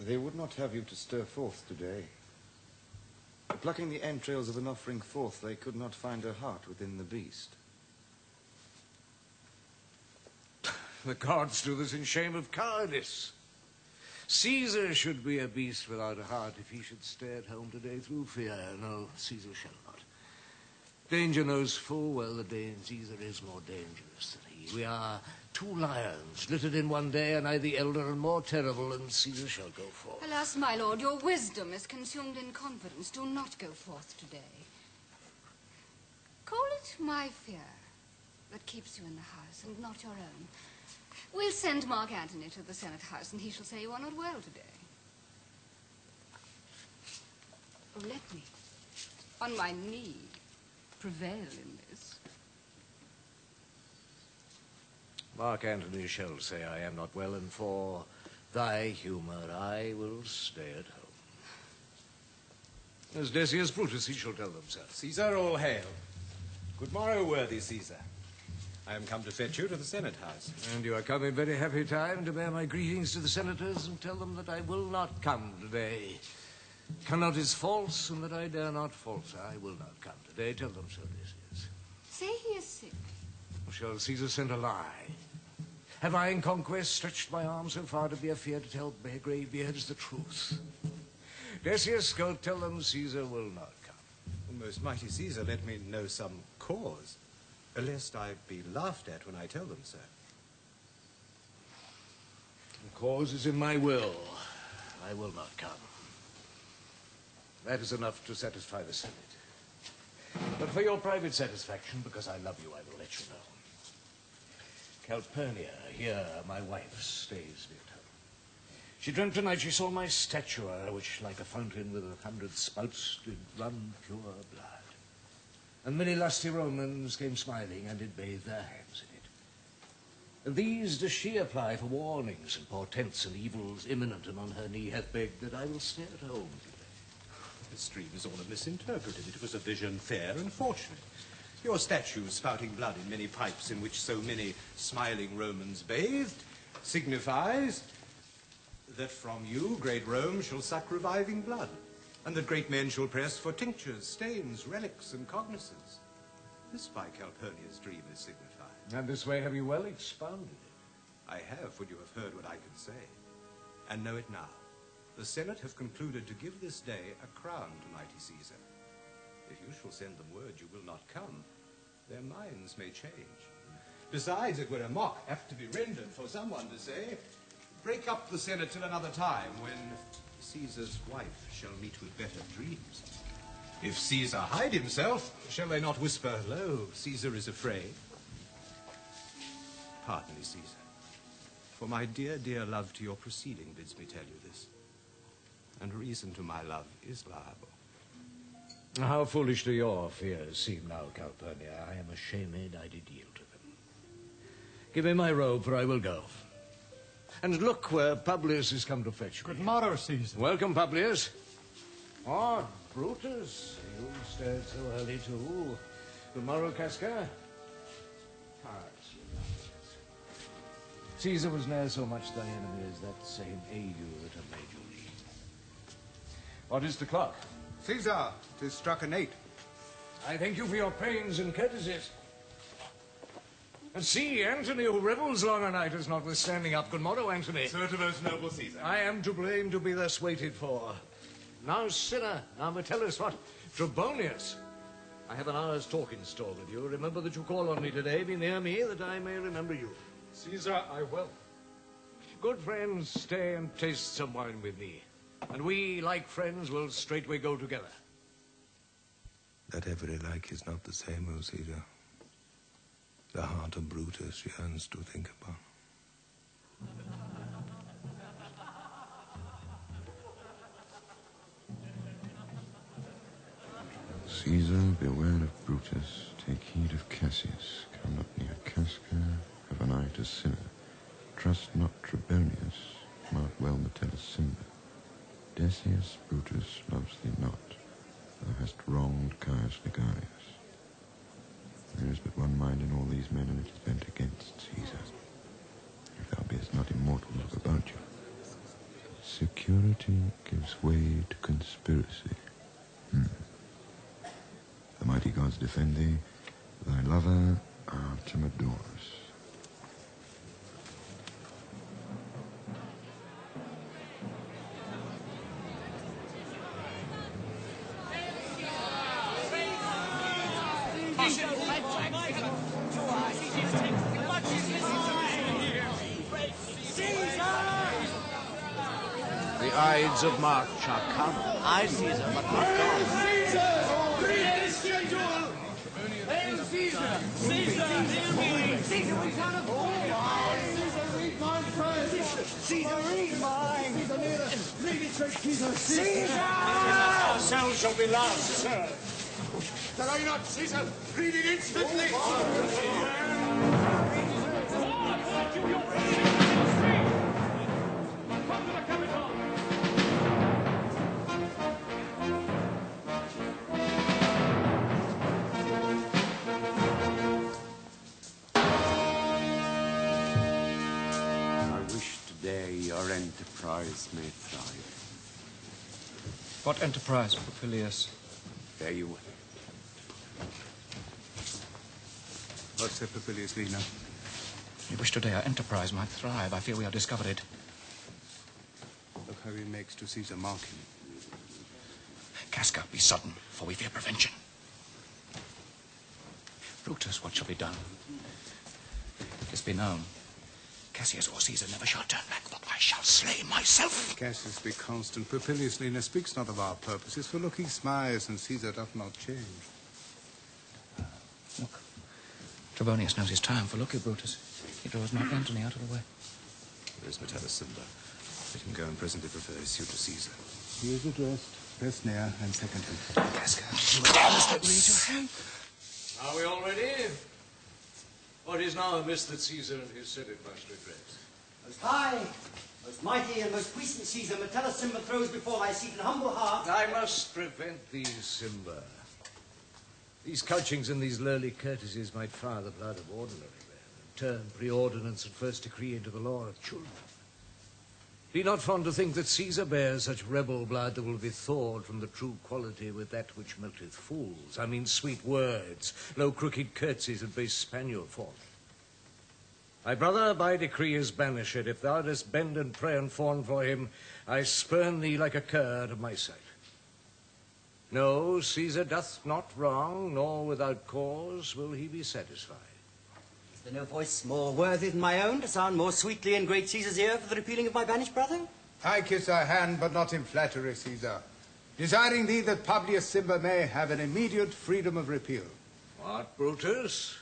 They would not have you to stir forth today. Plucking the entrails of an offering forth, they could not find a heart within the beast. The gods do this in shame of cowardice. Caesar should be a beast without a heart if he should stay at home today through fear. No, Caesar shall not. Danger knows full well that Caesar is more dangerous than he. We are two lions, littered in one day, and I the elder and more terrible, and Caesar shall go forth. Alas, my lord, your wisdom is consumed in confidence. Do not go forth today. Call it my fear that keeps you in the house, and not your own. We'll send Mark Antony to the Senate House, and he shall say you are not well today. Oh, let me, on my knee, prevail in this. Mark Antony shall say I am not well, and for thy humour I will stay at home. As Decius Brutus, he shall tell them so. Caesar, all hail. Good morrow, worthy Caesar. I am come to fetch you to the Senate House. And you are come in very happy time to bear my greetings to the senators and tell them that I will not come today. Cannot is false, and that I dare not falter. I will not come today. Tell them so, Decius. Say he is sick. Shall Caesar send a lie? Have I in conquest stretched my arm so far to be afeard to tell grey beards the truth? Decius, go tell them Caesar will not come. Most mighty Caesar, let me know some cause, lest I be laughed at when I tell them so. The cause is in my will. I will not come. That is enough to satisfy the Senate. But for your private satisfaction, because I love you, I will let you know. Calpurnia, here, my wife, stays me at home. She dreamt tonight she saw my statua, which, like a fountain with 100 spouts, did run pure blood. And many lusty Romans came smiling and did bathe their hands in it. And these does she apply for warnings and portents and evils imminent, and on her knee hath begged that I will stay at home today. This dream is all misinterpreted. It was a vision fair and fortunate. Your statue spouting blood in many pipes in which so many smiling Romans bathed signifies that from you great Rome shall suck reviving blood, and that great men shall press for tinctures, stains, relics, and cognizance. This by Calpurnia's dream is signified. And this way have you well expounded it. I have, when you have heard what I can say. And know it now. The Senate have concluded to give this day a crown to mighty Caesar. If you shall send them word you will not come, their minds may change. Besides, it were a mock apt to be rendered for someone to say, break up the Senate till another time, when Caesar's wife shall meet with better dreams. If Caesar hide himself, shall they not whisper, lo, Caesar is afraid? Pardon me, Caesar, for my dear, dear love to your proceeding bids me tell you this. And reason to my love is liable. How foolish do your fears seem now, Calpurnia. I am ashamed I did yield to them. Give me my robe, for I will go. And look where Publius is come to fetch me. Good morrow, Caesar. Welcome, Publius. Oh, Brutus, you stirred so early too. Good morrow, Casca. Caesar was ne'er so much thy enemy as that same ague that had made you lean. What is the clock? Caesar, 'tis struck an 8. I thank you for your pains and courtesies. And see, Antony, who revels long a night, is notwithstanding up. Good morrow, Antony. Sir, to most noble Caesar. I am to blame to be thus waited for. Now, sinner, now Metellus, what? Trebonius. I have an hour's talk in store with you. Remember that you call on me today. Be near me that I may remember you. Caesar, I will. Good friends, stay and taste some wine with me. And we, like friends, will straightway go together. That every like is not the same, O Caesar. The heart of Brutus yearns to think upon. Caesar, beware of Brutus. Take heed of Cassius. Come not near Casca. Have an eye to Cinna. Trust not Trebonius. Mark well Metellus Cimber. Decius, Brutus loves thee not. Thou hast wronged Caius Ligarius. There is but one mind in all these men, and it is bent against Caesar. If thou beest not immortal, look about you. Security gives way to conspiracy. The mighty gods defend thee. Thy lover, Artemidorus. The Ides of March are come. Aye, Caesar, but not gone. Caesar, we can't afford. Caesar, read mine first. Caesar, read mine. Read it straight, Caesar. Caesar! Ourselves shall be last, sir. Delay not, Caesar. Read it instantly. Your enterprise may thrive. What enterprise, Popilius? There you will. What said Popilius, Lena? We wish today our enterprise might thrive. I fear we are discovered it. Look how he makes to Caesar mark him. Casca, be sudden, for we fear prevention. Brutus, what shall be done? This be known. Cassius or Caesar never shall turn back, but I shall slay myself. Cassius, be constant. Popilius, Lena, speaks not of our purposes, for look, he smiles, and Caesar doth not change. Look, Trebonius knows his time, for look you, Brutus. He draws Mark Antony out of the way. There is Metellus Cimber. Let him go and presently prefer his suit to Caesar. He is addressed. Best near and second him. Casca, Are we all ready? What is now amiss that Caesar and his senate must redress? Most high, most mighty, and most puissant Caesar, Metellus Cimber throws before thy seat an humble heart. I must prevent these, Cimber. These couchings and these lowly courtesies might fire the blood of ordinary men, and turn preordinance and first decree into the law of children. Be not fond to think that Caesar bears such rebel blood that will be thawed from the true quality with that which melteth fools. I mean sweet words, low crooked curtsies, and base spaniel forth. My brother, by decree is banished. If thou dost bend and pray and fawn for him, I spurn thee like a cur out of my sight. No, Caesar doth not wrong, nor without cause will he be satisfied. Is there no voice more worthy than my own to sound more sweetly in great Caesar's ear for the repealing of my banished brother? I kiss thy hand, but not in flattery, Caesar, desiring thee that Publius Cimber may have an immediate freedom of repeal. What, Brutus?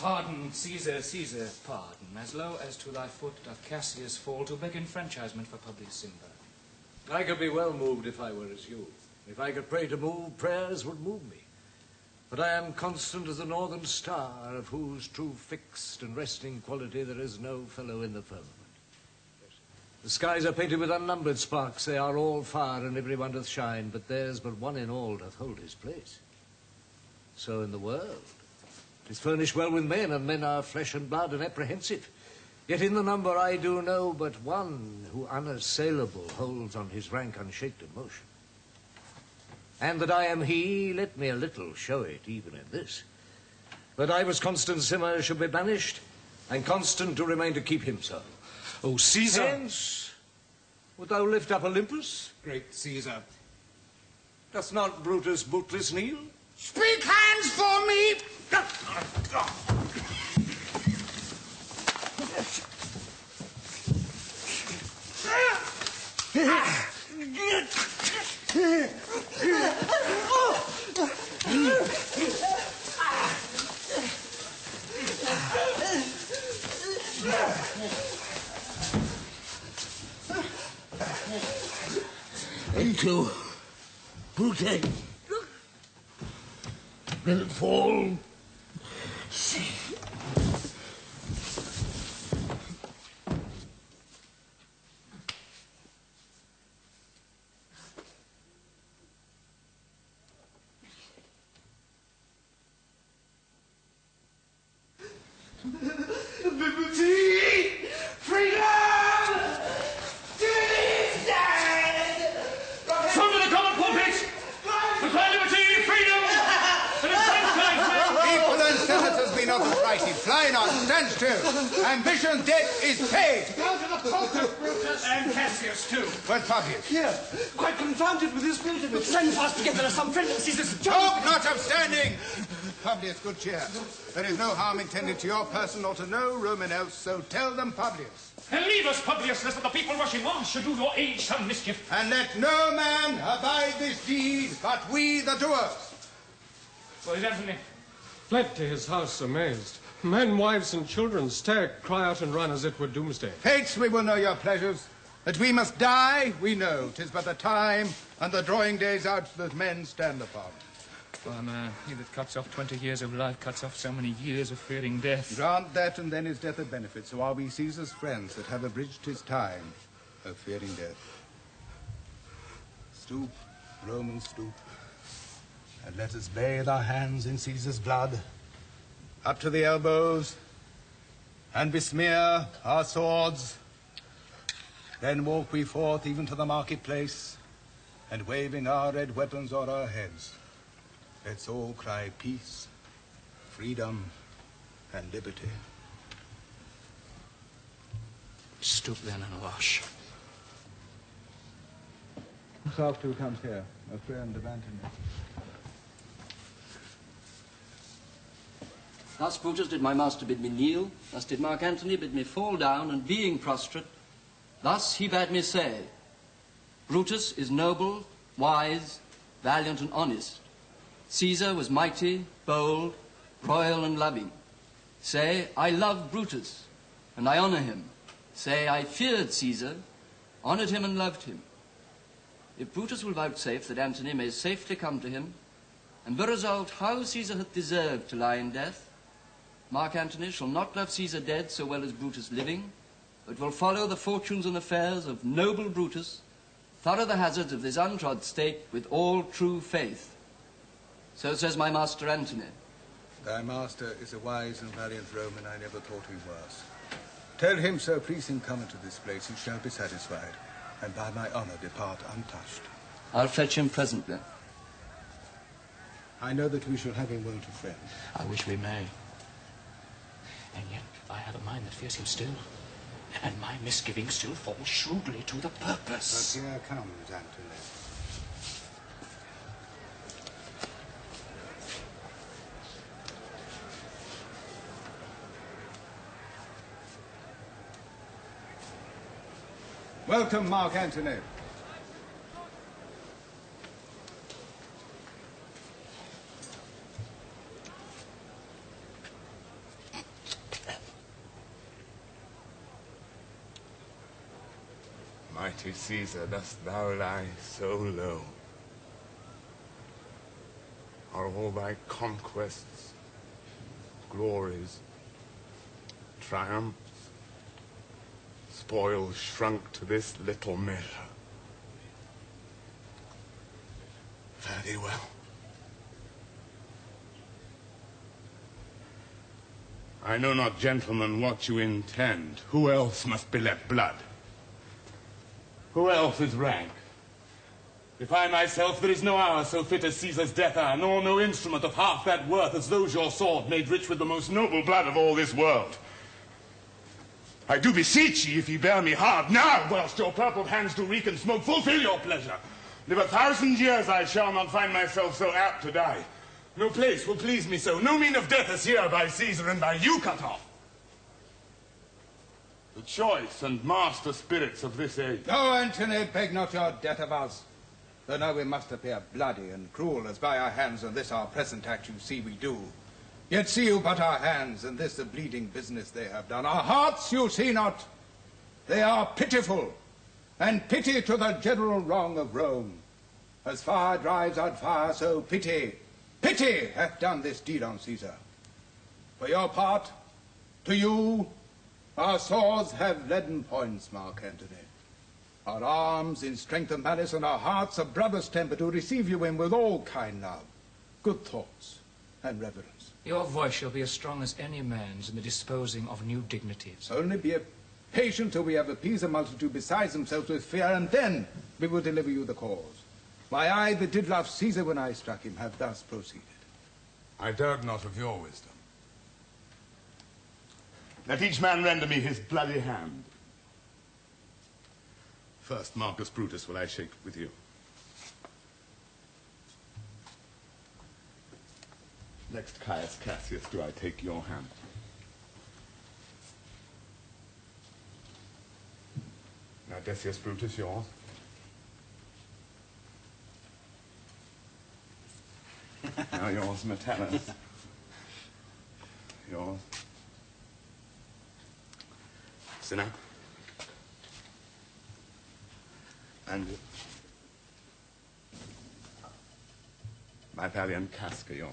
Pardon, Caesar, Caesar, pardon. As low as to thy foot doth Cassius fall to beg enfranchisement for Publius Cimber. I could be well moved if I were as you. If I could pray to move, prayers would move me. But I am constant as the northern star, of whose true fixed and resting quality there is no fellow in the firmament. The skies are painted with unnumbered sparks, they are all fire, and every one doth shine, but there's but one in all doth hold his place. So in the world. 'Tis furnished well with men, and men are flesh and blood and apprehensive. Yet in the number I do know but one who unassailable holds on his rank unshaked motion. And that I am he, let me a little show it even in this. That I was constant Cimber should be banished, and constant to remain to keep him so. O Caesar! Hence, wilt thou lift up Olympus? Great Caesar, Doth not Brutus bootless kneel? Speak hands for me! Into Brute. Will fall. See. Liberty! Freedom! Julius dead! From the common pulpit! Proclaim liberty, freedom, and a People and senators be not affrighted. Fly not, stand still. Ambition's debt is paid. Go to the pulpit, Brutus! And Cassius, too. Where's Publius? Here, quite confounded with his spirit of it. Stand fast together as some friend of Caesar's. Talk not of standing! Publius, good cheer. There is no harm intended to your person or to no Roman else, so tell them, Publius. And leave us, Publius, lest the people rushing on should do your age some mischief. And let no man abide this deed, but we the doers. Well, is Anthony fled to his house amazed. Men, wives, and children stare, cry out, and run as it were doomsday. Fates, we will know your pleasures. That we must die, we know. 'Tis but the time and the drawing days out that men stand upon. Why, man, he that cuts off 20 years of life cuts off so many years of fearing death. Grant that, and then is death a benefit. So are we Caesar's friends that have abridged his time of fearing death. Stoop, Romans, stoop, and let us bathe our hands in Caesar's blood, up to the elbows, and besmear our swords. Then walk we forth even to the marketplace, and waving our red weapons o'er our heads, let's all cry peace, freedom, and liberty. Stoop then and wash. Yourself too comes here, a friend of Antony. Thus, Brutus, did my master bid me kneel, thus did Mark Antony bid me fall down, and being prostrate, thus he bade me say, Brutus is noble, wise, valiant, and honest. Caesar was mighty, bold, royal, and loving. Say, I love Brutus, and I honor him. Say, I feared Caesar, honored him, and loved him. If Brutus will vouchsafe that Antony may safely come to him, and be resolved how Caesar hath deserved to lie in death, Mark Antony shall not love Caesar dead so well as Brutus living, but will follow the fortunes and affairs of noble Brutus, thorough the hazards of this untrod state with all true faith. So says my master Antony. Thy master is a wise and valiant Roman, I never thought him worse. Tell him so, please him come into this place, he shall be satisfied, and by my honor depart untouched. I'll fetch him presently. I know that we shall have him wont a friend. I wish we may. And yet I have a mind that fears him still, and my misgivings still fall shrewdly to the purpose. But here comes Antony. Welcome, Mark Antony. Mighty Caesar, dost thou lie so low? Are all thy conquests, glories, triumphs, spoils shrunk to this little measure? Fare thee well. I know not, gentlemen, what you intend. Who else must be let blood? Who else is rank? If I myself, there is no hour so fit as Caesar's death hour, nor no instrument of half that worth as those your sword made rich with the most noble blood of all this world. I do beseech ye, if ye bear me hard, now, whilst your purpled hands do reek and smoke, fulfill your pleasure. Live 1,000 years, I shall not find myself so apt to die. No place will please me so. No mean of death is here by Caesar and by you cut off. The choice and master spirits of this age. No, Antony, beg not your death of us. Though now we must appear bloody and cruel, as by our hands on this our present act you see we do. Yet see you but our hands, and this the bleeding business they have done. Our hearts you see not. They are pitiful, and pity to the general wrong of Rome. As fire drives out fire, so pity hath done this deed on Caesar. For your part, to you, our swords have leaden points, Mark Antony. Our arms in strength of malice, and our hearts of brother's temper to receive you in with all kind love, good thoughts, and reverence. Your voice shall be as strong as any man's in the disposing of new dignities. Only be patient till we have appeased a multitude besides themselves with fear, and then we will deliver you the cause. Why, I that did love Caesar when I struck him have thus proceeded. I doubt not of your wisdom. Let each man render me his bloody hand. First, Marcus Brutus, will I shake with you. Next, Caius Cassius, do I take your hand. Now, Decius Brutus, yours. Now yours, Metellus. Yours. Cinna. And my valiant Casca, yours.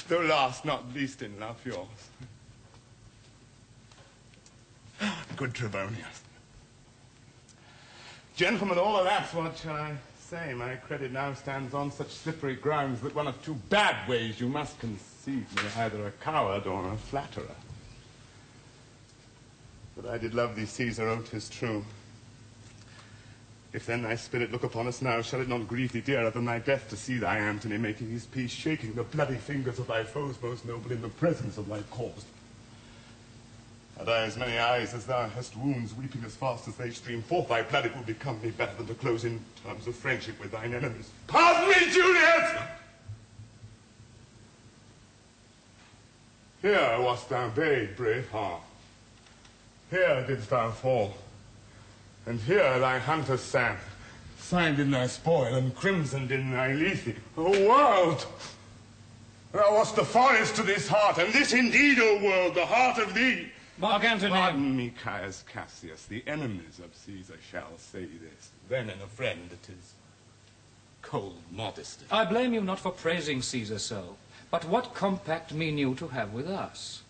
Though last, not least in love, yours. Good Trebonius. Gentlemen, all elapsed, what shall I say? My credit now stands on such slippery grounds that one of two bad ways you must conceive me, either a coward or a flatterer. But I did love thee, Caesar, oh, 'tis true. If then thy spirit look upon us now, shall it not grieve thee dearer than thy death to see thy Antony making his peace, shaking the bloody fingers of thy foes most noble in the presence of thy cause? Had I as many eyes as thou hast wounds, weeping as fast as they stream forth, thy blood it would become me better than to close in terms of friendship with thine enemies. Pardon me, Julius! Here wast thou bade, brave heart. Here didst thou fall. And here thy hunter sat, signed in thy spoil and crimsoned in thy lethe. O world! Thou wast the forest to this heart, and this indeed, O world, the heart of thee. Mark Antony. Pardon me, Caius Cassius, the enemies of Caesar shall say this. Then in a friend it is cold modesty. I blame you not for praising Caesar so, but what compact mean you to have with us?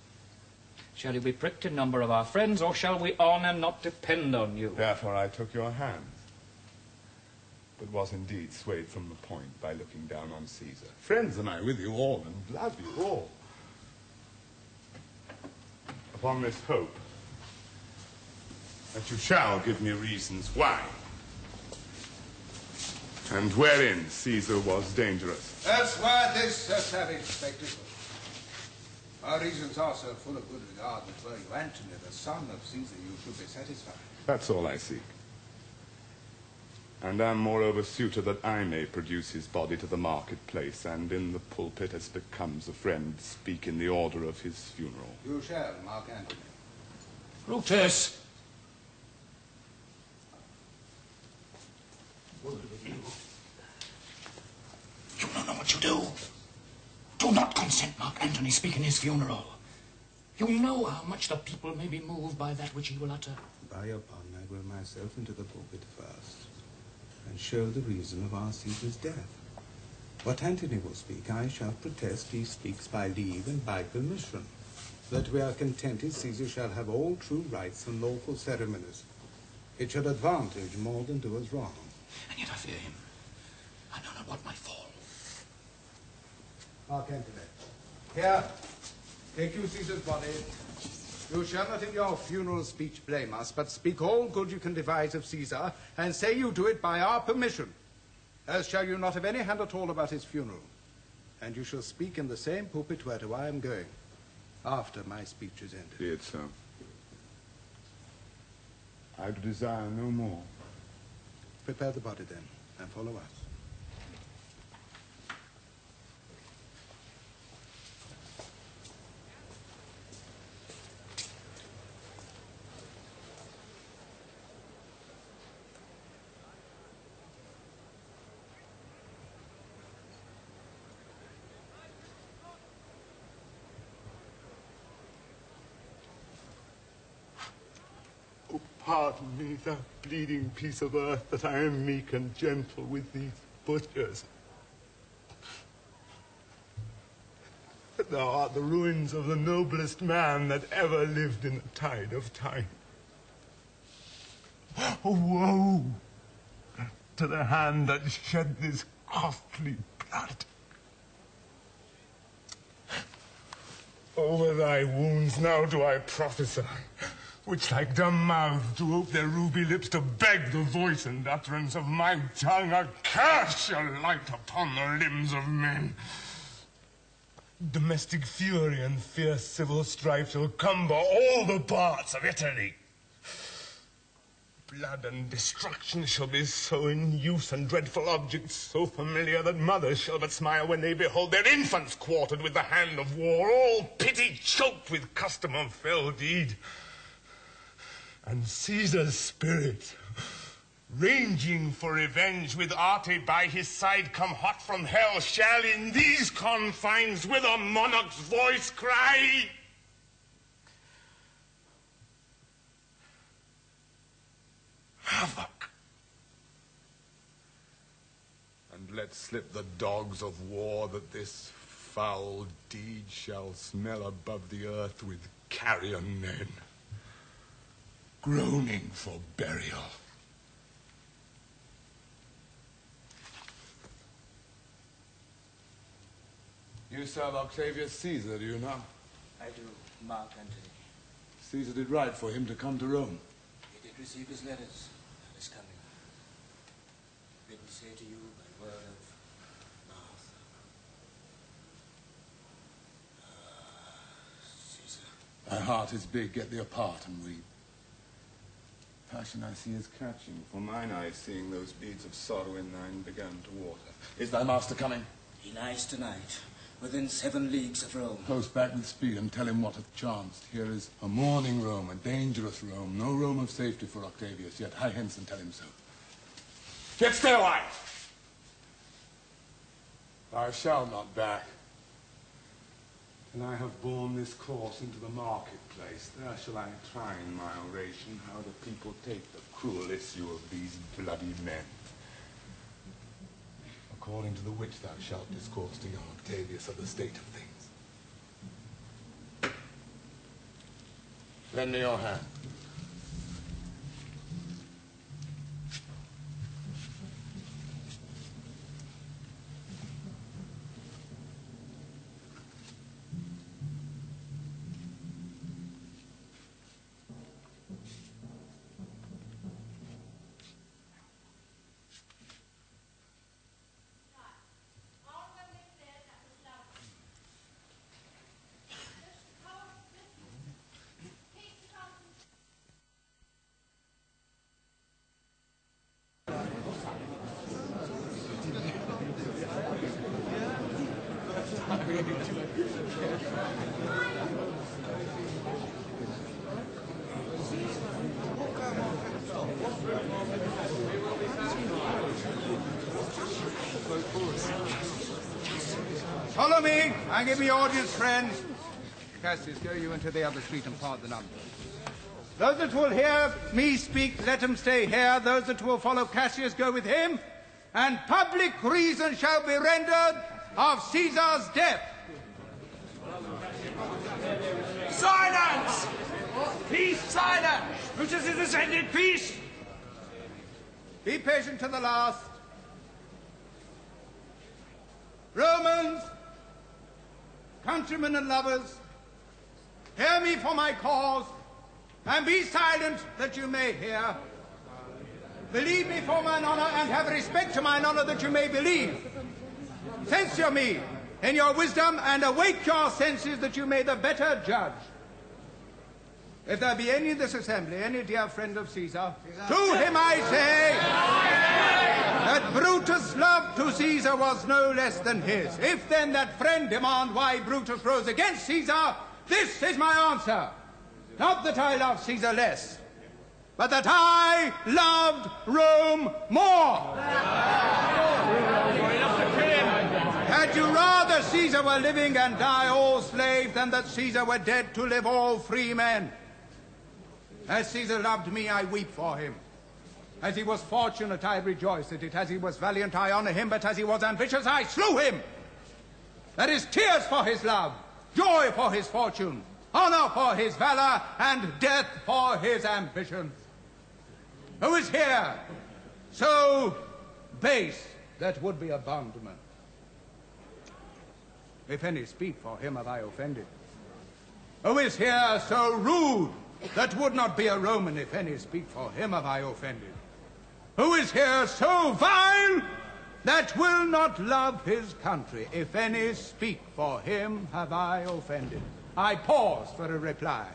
Shall you be pricked in number of our friends, or shall we on and not depend on you? Therefore I took your hands, but was indeed swayed from the point by looking down on Caesar. Friends am I with you all, and love you all. Upon this hope, that you shall give me reasons why, and wherein Caesar was dangerous. That's why this savage spectacle. Our reasons are so full of good regard that were you Antony, the son of Caesar, you should be satisfied. That's all I seek. And am moreover suitor that I may produce his body to the marketplace, and in the pulpit, as becomes a friend, speak in the order of his funeral. You shall, Mark Antony. Brutus! You don't know what you do. Do not consent Mark Antony speak in his funeral. You know how much the people may be moved by that which he will utter. By your pardon, I will myself into the pulpit first, and show the reason of our Caesar's death. What Antony will speak, I shall protest he speaks by leave and by permission, that we are contented Caesar shall have all true rights and lawful ceremonies. It shall advantage more than do us wrong. And yet I fear him. I know not what might fall. Mark Antony. Here, take you Caesar's body. You shall not in your funeral speech blame us, but speak all good you can devise of Caesar, and say you do it by our permission. As shall you not have any hand at all about his funeral. And you shall speak in the same pulpit whereto I am going. after my speech is ended. Be it so. I desire no more. Prepare the body then, and follow us. Oh, pardon me, thou bleeding piece of earth, that I am meek and gentle with these butchers. But thou art the ruins of the noblest man that ever lived in the tide of time. Oh, woe to the hand that shed this costly blood. Over thy wounds now do I prophesy, which like dumb mouths do ope their ruby lips to beg the voice and utterance of my tongue. A curse shall light upon the limbs of men. Domestic fury and fierce civil strife shall cumber all the parts of Italy. Blood and destruction shall be so in use, and dreadful objects so familiar, that mothers shall but smile when they behold their infants quartered with the hand of war, all pity choked with custom of fell deed. And Caesar's spirit, ranging for revenge, with Arte by his side come hot from hell, shall in these confines with a monarch's voice cry, havoc. And let slip the dogs of war, that this foul deed shall smell above the earth with carrion men, groaning for burial. You serve Octavius Caesar, do you not? I do, Mark Antony. Caesar did right for him to come to Rome. He did receive his letters and is coming. Bid me say to you by word of mouth. Caesar. Thy heart is big, get thee apart and weep. Passion I see is catching, for mine eyes seeing those beads of sorrow in thine began to water. Is thy master coming? He lies tonight, within 7 leagues of Rome. Post back with speed and tell him what hath chanced. Here is a mourning Rome, a dangerous Rome, no Rome of safety for Octavius, yet hie hence and tell him so. Yet stay a while! Thou shalt not back. Till I have borne this course into the marketplace, there shall I try in my oration how the people take the cruel issue of these bloody men. According to the which thou shalt discourse to young Octavius of the state of things. Lend me your hand. Follow me. I give me audience, friends. Cassius, go you into the other street and part the numbers. Those that will hear me speak, let them stay here. Those that will follow Cassius, go with him. And public reason shall be rendered of Caesar's death. Silence! Peace, silence! Brutus is ascended, peace! Be patient to the last. Romans, countrymen and lovers, hear me for my cause, and be silent that you may hear. Believe me for mine honor, and have respect to mine honor that you may believe. Censure me, in your wisdom and awake your senses that you may the better judge. If there be any in this assembly, any dear friend of Caesar, to him I say that Brutus' love to Caesar was no less than his. If then that friend demand why Brutus rose against Caesar, this is my answer. Not that I love Caesar less, but that I loved Rome more. Had you rather Caesar were living and die all slaves than that Caesar were dead to live all free men? As Caesar loved me, I weep for him. As he was fortunate, I rejoice at it. As he was valiant, I honor him. But as he was ambitious, I slew him. There is tears for his love, joy for his fortune, honor for his valor, and death for his ambition. Who is here so base that would be a bondman? If any speak, for him have I offended. Who is here so rude that would not be a Roman? If any speak, for him have I offended. Who is here so vile that will not love his country? If any speak, for him have I offended. I pause for a reply.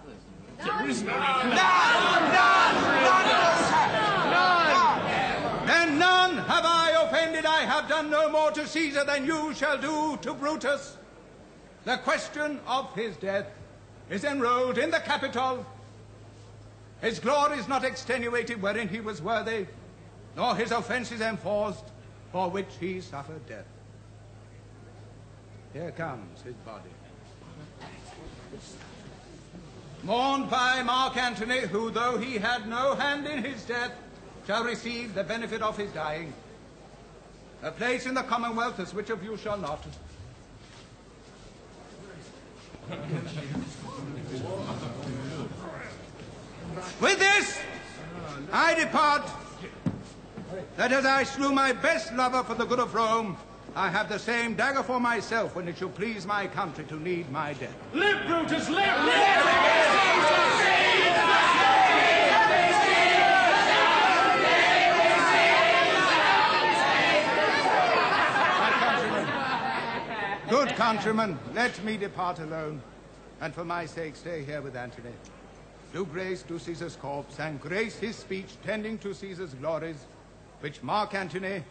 None! Then none have I offended. I have done no more to Caesar than you shall do to Brutus. The question of his death is enrolled in the Capitol. His glory is not extenuated wherein he was worthy, nor his offences enforced for which he suffered death. Here comes his body, mourned by Mark Antony, who, though he had no hand in his death, shall receive the benefit of his dying. A place in the Commonwealth, as which of you shall not? With this, I depart, that as I slew my best lover for the good of Rome, I have the same dagger for myself when it shall please my country to need my death. Live, Brutus, live! Live! Good countrymen, let me depart alone, and for my sake stay here with Antony. Do grace to Caesar's corpse, and grace his speech tending to Caesar's glories, which Mark Antony,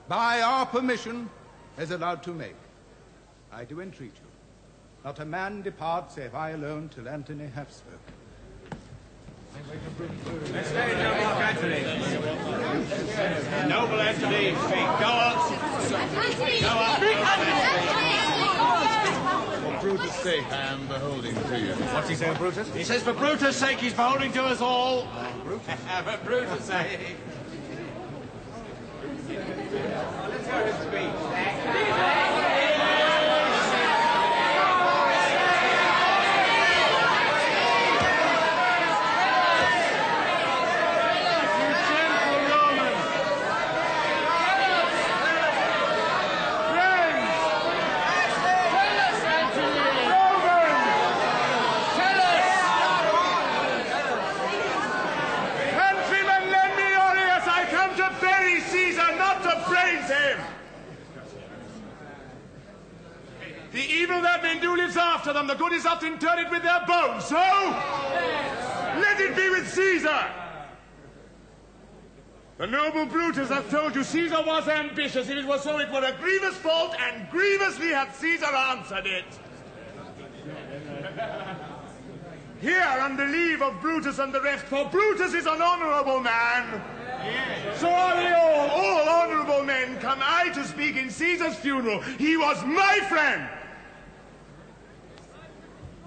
by our permission, is allowed to make. I do entreat you, not a man depart save I alone till Antony have spoken. Let's stay here, Mark Antony. Noble Antony, speak. Go on. Go on. For Brutus' sake, I am beholding to you. What's he say, Brutus? He says for Brutus' sake he's beholding to us all. For Brutus' sake. Let's go to speech. The evil that men do lives after them. The good is often interred with their bones. So, let it be with Caesar. The noble Brutus hath told you Caesar was ambitious. If it was so, it were a grievous fault, and grievously hath Caesar answered it. Here, under leave of Brutus and the rest, for Brutus is an honourable man. So are they all honourable men, come I to speak in Caesar's funeral. He was my friend,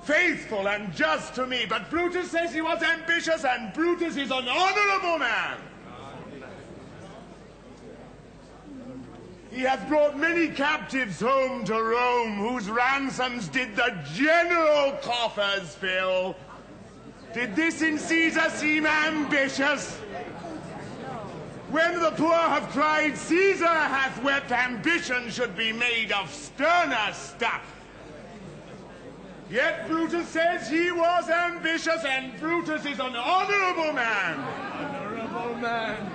faithful and just to me, but Brutus says he was ambitious, and Brutus is an honourable man. He hath brought many captives home to Rome, whose ransoms did the general coffers fill. Did this in Caesar seem ambitious? When the poor have cried, Caesar hath wept, ambition should be made of sterner stuff. Yet Brutus says he was ambitious, and Brutus is an honourable man. Honourable man.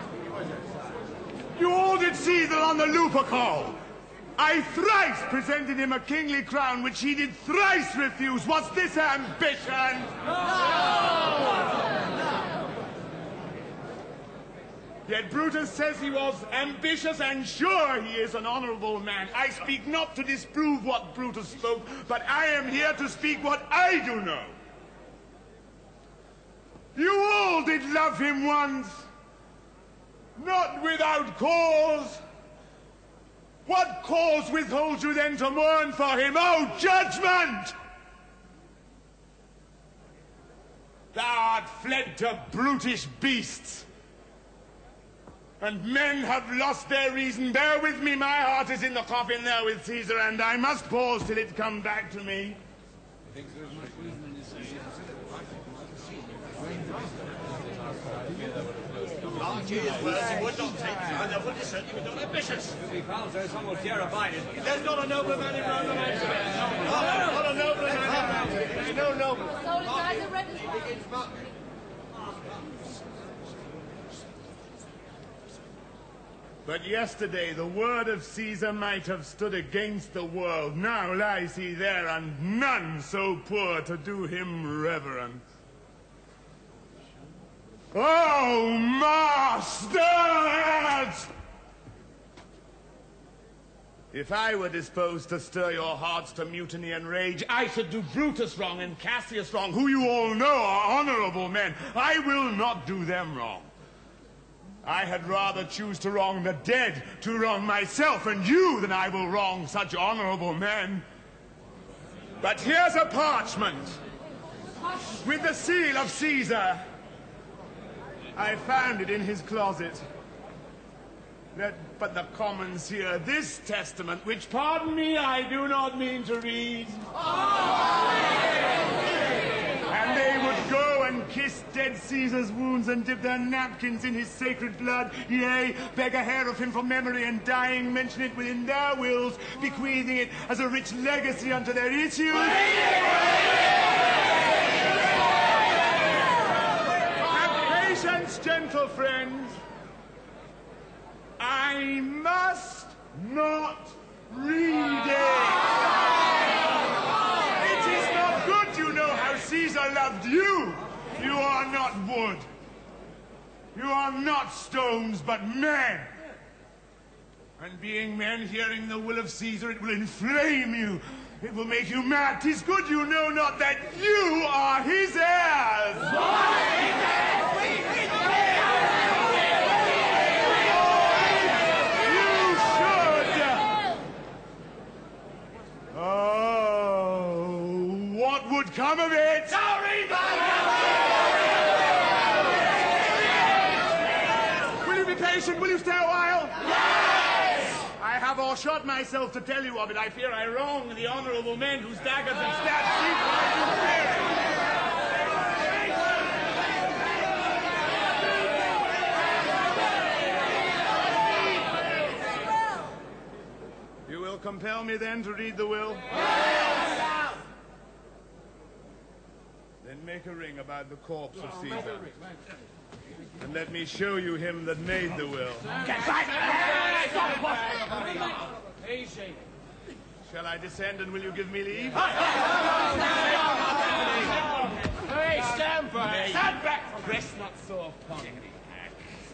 You all did see that on the Lupercal. I thrice presented him a kingly crown, which he did thrice refuse. Was this ambition? Yet Brutus says he was ambitious, and sure he is an honorable man. I speak not to disprove what Brutus spoke, but I am here to speak what I do know. You all did love him once, not without cause. What cause withholds you then to mourn for him? Oh, judgment! Thou art fled to brutish beasts, and men have lost their reason. Bear with me, my heart is in the coffin there with Caesar, and I must pause till it come back to me. Cheers, words he would not take, and there would certainly be no ambitious. We found there's almost here abided. There's not a nobler man in Rome than I say. Not a nobler man in Rome. There's no noble. But yesterday the word of Caesar might have stood against the world. Now lies he there, and none so poor to do him reverence. Oh, masters! If I were disposed to stir your hearts to mutiny and rage, I should do Brutus wrong and Cassius wrong, who you all know are honorable men. I will not do them wrong. I had rather choose to wrong the dead, to wrong myself and you, than I will wrong such honorable men. But here's a parchment with the seal of Caesar. I found it in his closet. But the commons hear this testament, which, pardon me, I do not mean to read. And they would go and kiss dead Caesar's wounds and dip their napkins in his sacred blood, yea, beg a hair of him from memory, and dying mention it within their wills, bequeathing it as a rich legacy unto their issue. Patience, gentle friends. I must not read it. It is not good, you know how Caesar loved you. You are not wood. You are not stones, but men. And being men, hearing the will of Caesar, it will inflame you. It will make you mad. 'Tis good you know not that you are his heirs. Oh, what would come of it? Will you be patient? Will you stay a while? Yes! I have o'ershot myself to tell you of it. I fear I wrong the honorable men whose daggers and stabs seek my You will compel me then to read the will? Yes! Then make a ring about the corpse of Caesar. And let me show you him that made the will. Get back! Shall I descend, and will you give me leave? Hey, stand back! Stand back! Rest not so upon me.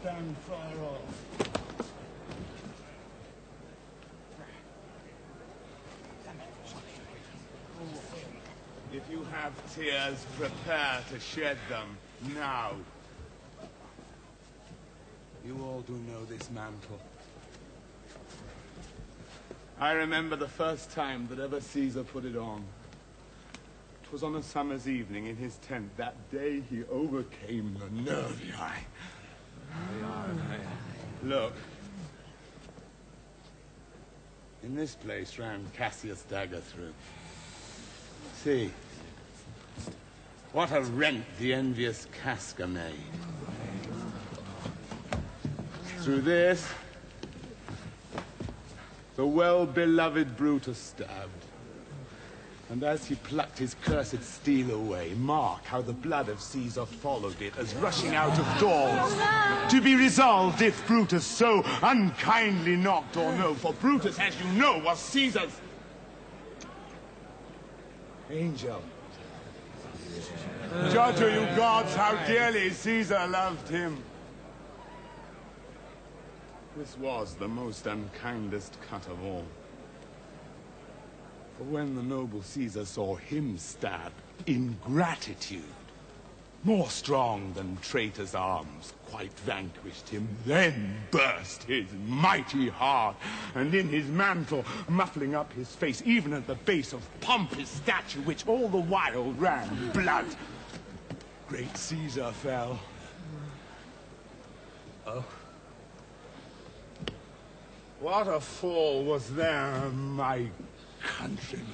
Stand far off. If you have tears, prepare to shed them now. You all do know this mantle. I remember the first time that ever Caesar put it on. It was on a summer's evening in his tent. That day he overcame the nervii. Look. In this place ran Cassius' dagger through. See, what a rent the envious Casca made. Through this, the well-beloved Brutus stabbed. And as he plucked his cursed steel away, mark how the blood of Caesar followed it, as rushing out of doors. To be resolved if Brutus so unkindly knocked or no, for Brutus, as you know, was Caesar's angel. Judge, O you gods, how dearly Caesar loved him. This was the most unkindest cut of all. For when the noble Caesar saw him stab, ingratitude, more strong than traitor's arms, quite vanquished him, then burst his mighty heart, and in his mantle, muffling up his face, even at the base of pompous statue, which all the while ran blood, great Caesar fell. Oh. What a fall was there, my countrymen.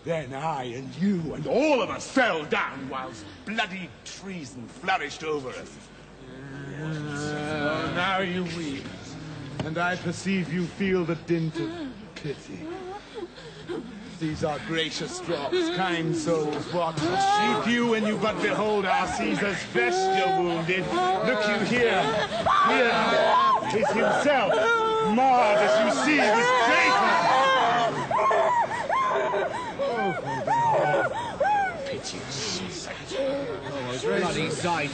Then I and you and all of us fell down whilst bloody treason flourished over us. Oh, now you weep, and I perceive you feel the dint of pity. These are gracious drops, kind souls, what cheat you when you but behold our Caesar's flesh still wounded. Look you here, here is himself, marred as you see with traitor. Pity Caesar. Oh, bloody sight.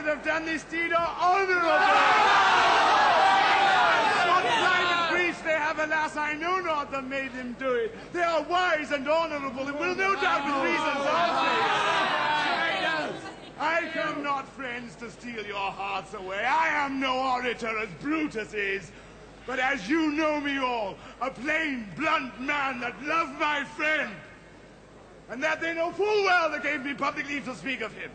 Have done this deed are honourable. What private griefs they have, alas, I know not, that made them do it. They are wise and honourable, and will no doubt with reasons answer. I come not, friends, to steal your hearts away. I am no orator as Brutus is, but as you know me all, a plain, blunt man that loved my friend, and that they know full well that gave me public leave to speak of him.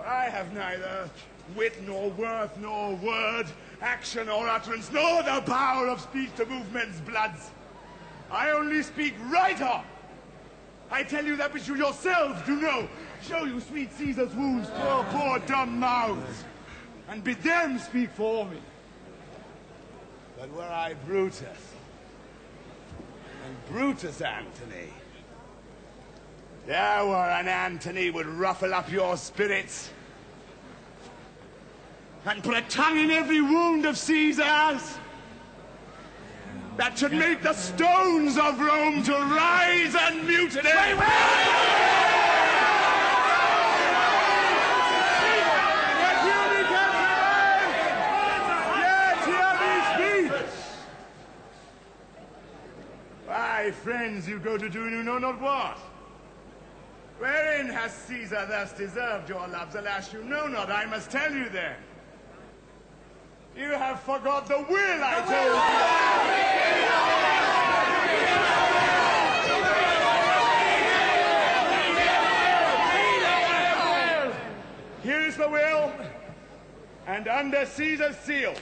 I have neither wit nor worth nor word, action or utterance, nor the power of speech to move men's bloods. I only speak right on. I tell you that which you yourselves do know. Show you sweet Caesar's wounds, poor dumb mouths, and bid them speak for me. But were I Brutus, and Brutus Antony, there were an Antony would ruffle up your spirits and put a tongue in every wound of Caesar's that should make the stones of Rome to rise and mutiny. Yet hear me speak. Why, friends, you go to do you know not what. Wherein has Caesar thus deserved your loves? Alas, you know not. I must tell you then. You have forgot the will I told you. Here is the will, and under Caesar's seal.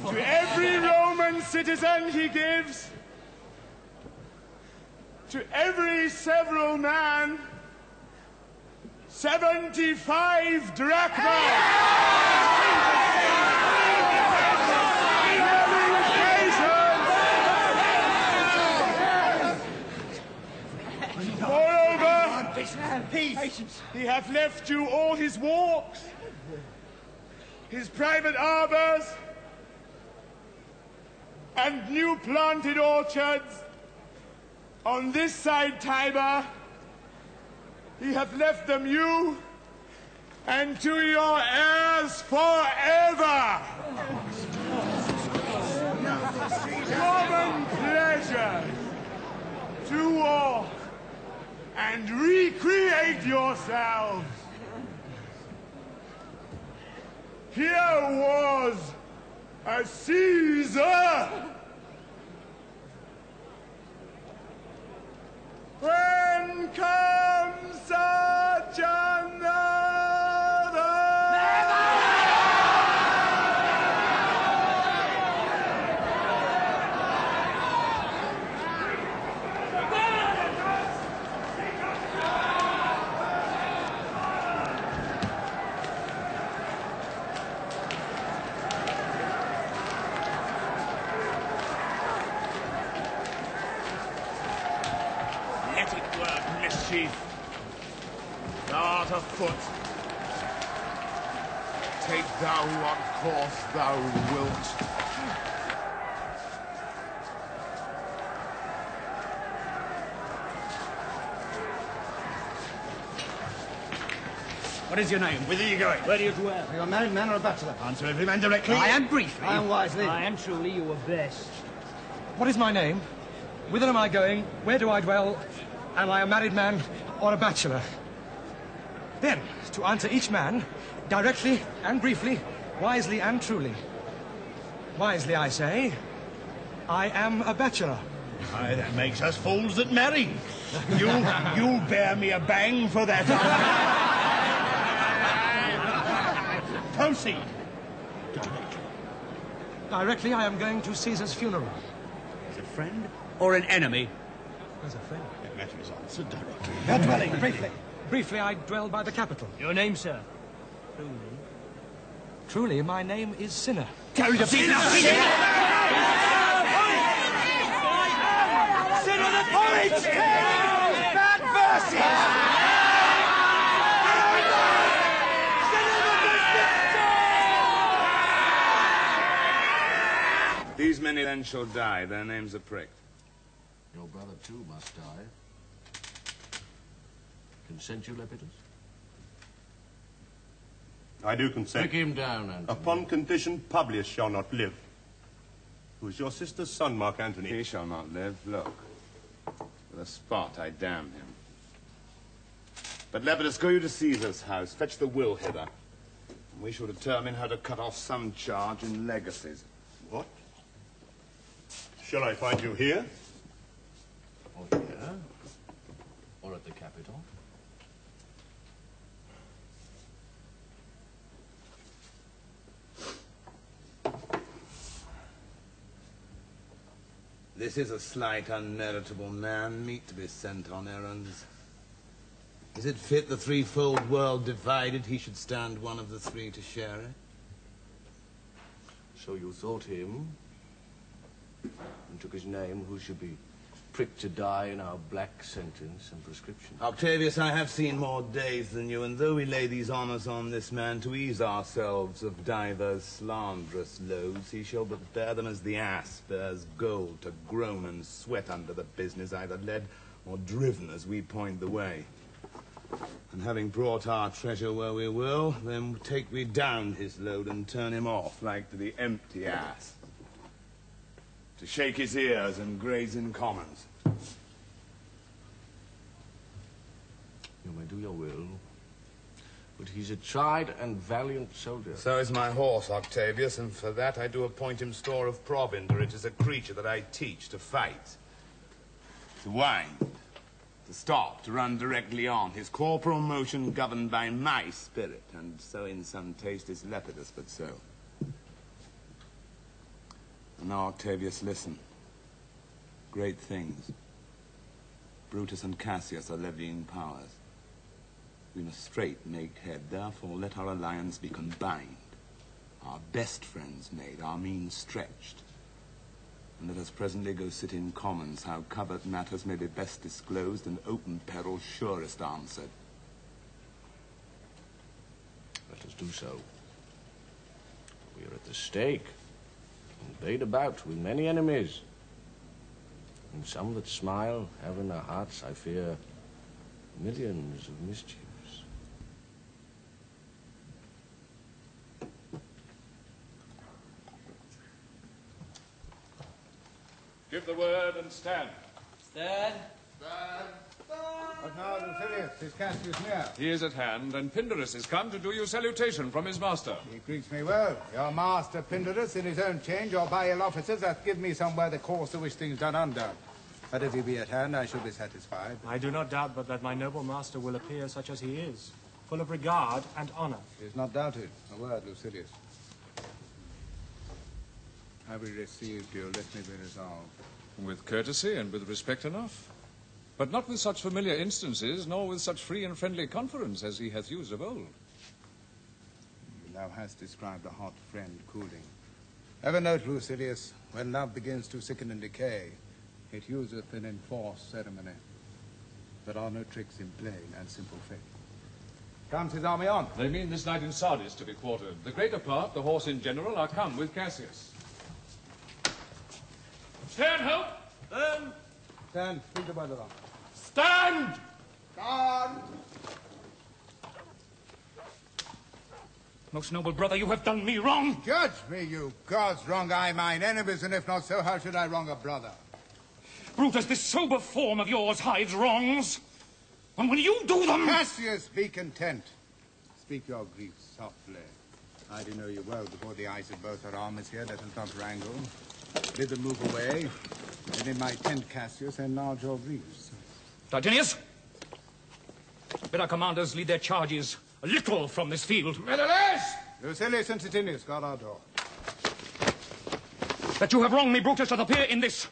To every Roman citizen he gives, to every several man, 75 drachmas. Moreover, he hath left you all his walks, his private arbors, and new planted orchards on this side Tiber. He hath left them you and to your heirs forever. Common pleasure to walk and recreate yourselves. Here was a Caesar. When work mischief. Thou art afoot. Take thou what course thou wilt. What is your name? Whither are you going? Where do you dwell? Are you a married man or a bachelor? Answer every man directly. I am briefly. I am wisely. I am truly, you were best. What is my name? Whither am I going? Where do I dwell? Am I a married man or a bachelor? Then, to answer each man, directly and briefly, wisely and truly. Wisely, I say, I am a bachelor. Aye, that makes us fools that marry. You'll bear me a bang for that. Proceed. Directly, I am going to Caesar's funeral. As a friend or an enemy? As a friend. That matter is answered directly. Your dwelling, briefly. Briefly, I dwell by the Capitol. Your name, sir? Truly, my name is Sinner. Carry the Sinner! Sinner the porridge! Bad verses! These many then shall die, their names are pricked. Your brother, too, must die. Consent you, Lepidus? I do consent. Prick him down, Antony. Upon condition Publius shall not live. Who is your sister's son, Mark Antony? He shall not live. Look. With a spot, I damn him. But Lepidus, go you to Caesar's house. Fetch the will hither. And we shall determine how to cut off some charge in legacies. What? Shall I find you here? Or here? Or at the Capitol? This is a slight, unmeritable man, meet to be sent on errands. Is it fit the threefold world divided, he should stand one of the three to share it? So you thought him, and took his name, who should be pricked to die in our black sentence and prescription. Octavius, I have seen more days than you, and though we lay these honours on this man to ease ourselves of divers slanderous loads, he shall but bear them as the ass bears gold, to groan and sweat under the business, either led or driven as we point the way. And having brought our treasure where we will, then take we down his load and turn him off, like to the empty ass, to shake his ears and graze in commons. You may do your will, but he's a tried and valiant soldier. So is my horse, Octavius, and for that I do appoint him store of provender. It is a creature that I teach to fight, to wind, to stop, to run directly on, his corporal motion governed by my spirit, and so in some taste is Lepidus, but so. And now, Octavius, listen. Great things. Brutus and Cassius are levying powers. We must straight make head, therefore let our alliance be combined. Our best friends made, our means stretched. And let us presently go sit in commons, how covert matters may be best disclosed, and open peril surest answered. Let us do so. We are at the stake, and bade about with many enemies. And some that smile have in their hearts, I fear, millions of mischiefs. Give the word and stand. Stand. What now, Lucilius? Is Cassius near? He is at hand, and Pindarus is come to do you salutation from his master. He greets me well. Your master, Pindarus, in his own change, or by ill officers, hath given me somewhere the course to which things done undone. But if he be at hand, I shall be satisfied. I do not doubt but that my noble master will appear such as he is, full of regard and honor. It is not doubted. A word, Lucilius. Have we received you? Let me be resolved. With courtesy and with respect enough. But not with such familiar instances, nor with such free and friendly conference as he hath used of old. Thou hast described a hot friend cooling. Ever note, Lucilius, when love begins to sicken and decay, it useth an enforced ceremony. There are no tricks in plain and simple faith. Comes his army on. They mean this night in Sardis to be quartered. The greater part, the horse in general, are come with Cassius. Stand, help! Stand! Stand, speak to Brother. Stand! Stand! Most noble brother, you have done me wrong. Judge me, you gods. Wrong I mine enemies, and if not so, how should I wrong a brother? Brutus, this sober form of yours hides wrongs. And when you do them... Cassius, be content. Speak your griefs softly. I do know you well before the eyes of both our armies here. Let us not wrangle. Bid them move away. And in my tent, Cassius, enlarge your griefs. Titinius, bid our commanders lead their charges a little from this field. Menelaus! Lucilius and Titinius, guard our door. That you have wronged me, Brutus, doth appear in this.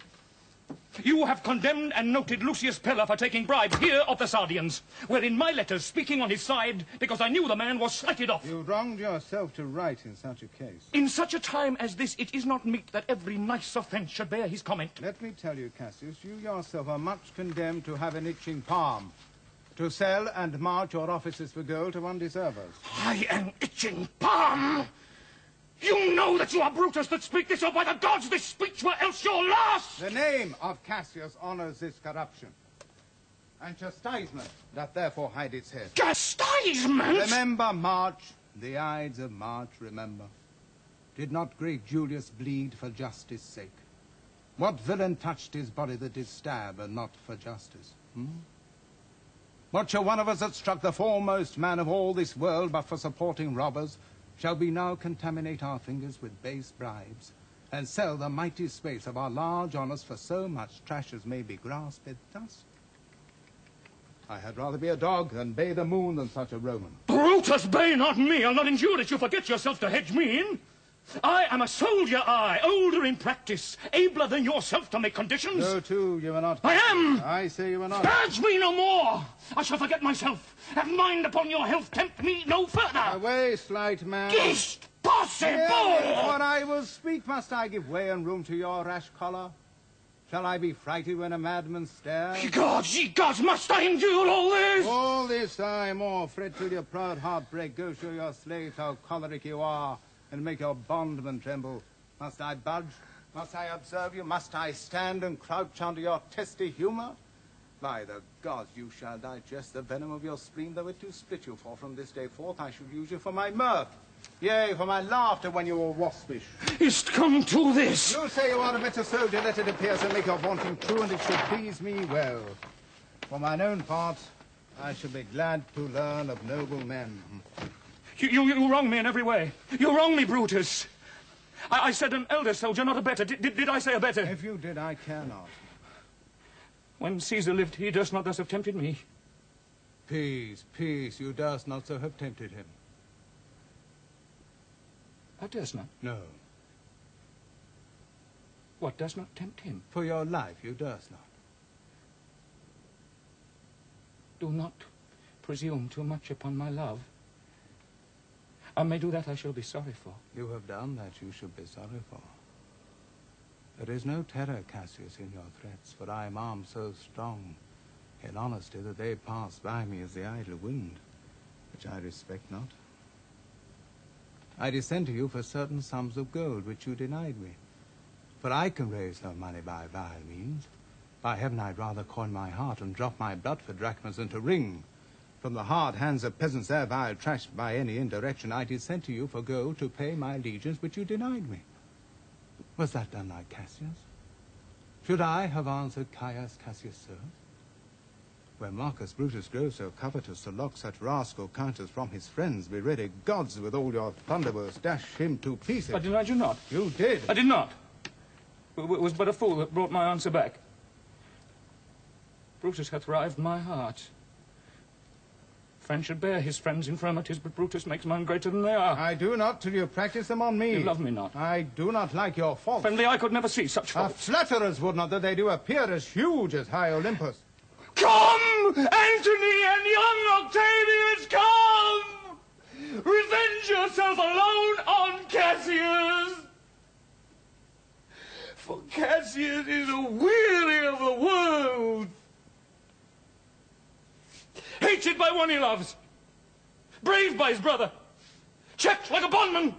You have condemned and noted Lucius Pella for taking bribes here of the Sardians, wherein my letters, speaking on his side, because I knew the man was slighted off. You wronged yourself to write in such a case. In such a time as this, it is not meet that every nice offence should bear his comment. Let me tell you, Cassius, you yourself are much condemned to have an itching palm, to sell and march your offices for gold to undeservers. I am itching palm! You know that you are Brutus that speak this, or by the gods this speech were else your last! The name of Cassius honors this corruption, and chastisement doth therefore hide its head. Chastisement? Remember March, the Ides of March, remember. Did not great Julius bleed for justice' sake? What villain touched his body that did stab, and not for justice? What shall one of us that struck the foremost man of all this world, but for supporting robbers, shall we now contaminate our fingers with base bribes, and sell the mighty space of our large honours for so much trash as may be grasped thus? I had rather be a dog than bay the moon than such a Roman. Brutus, bay not me. I'll not endure that you forget yourself to hedge me in. I am a soldier, older in practice, abler than yourself to make conditions. No, too, you are not. I am! I say you are not. Urge me no more! I shall forget myself. Have mind upon your health, tempt me no further. Away, slight man. Is't possible! Yeah, when I will speak, must I give way and room to your rash choler? Shall I be frighted when a madman stares? Ye gods, must I endure all this? All this, aye, more. Fret till your proud heart break. Go show your slaves how choleric you are, and make your bondman tremble. Must I budge? Must I observe you? Must I stand and crouch under your testy humour? By the gods, you shall digest the venom of your spleen, though it do split you, for from this day forth I shall use you for my mirth. Yea, for my laughter when you were waspish. Is't come to this? You say you are a better soldier, let it appear, so make your vaunting true, and it should please me well. For mine own part, I should be glad to learn of noble men. You wrong me in every way. You wrong me, Brutus. I said an elder soldier, not a better. Did I say a better? If you did, I care not. When Caesar lived, he durst not thus have tempted me. Peace, peace. You durst not so have tempted him. I durst not? No. What durst not tempt him? For your life, you durst not. Do not presume too much upon my love. I may do that I shall be sorry for. You have done that you should be sorry for. There is no terror, Cassius, in your threats, for I am armed so strong in honesty that they pass by me as the idle wind, which I respect not. I descend to you for certain sums of gold which you denied me, for I can raise no money by vile means. By heaven, I'd rather coin my heart and drop my blood for drachmas than to wring from the hard hands of peasants their vile trash by any indirection. I did send to you for gold to pay my legions, which you denied me. Was that done like Cassius? Should I have answered Caius Cassius so? Where Marcus Brutus grows so covetous to lock such rascal counters from his friends, be ready, gods, with all your thunderbolts, dash him to pieces. I denied you not. You did. I did not. It was but a fool that brought my answer back. Brutus hath rived my heart. Friend should bear his friend's infirmities, but Brutus makes mine greater than they are. I do not till you practice them on me. You love me not. I do not like your faults. Friendly, I could never see such faults. Flatterers would not, that they do appear as huge as high Olympus. Come, Antony and young Octavius, come! Revenge yourself alone on Cassius! For Cassius is a weary of the world. by one he loves, braved by his brother, checked like a bondman.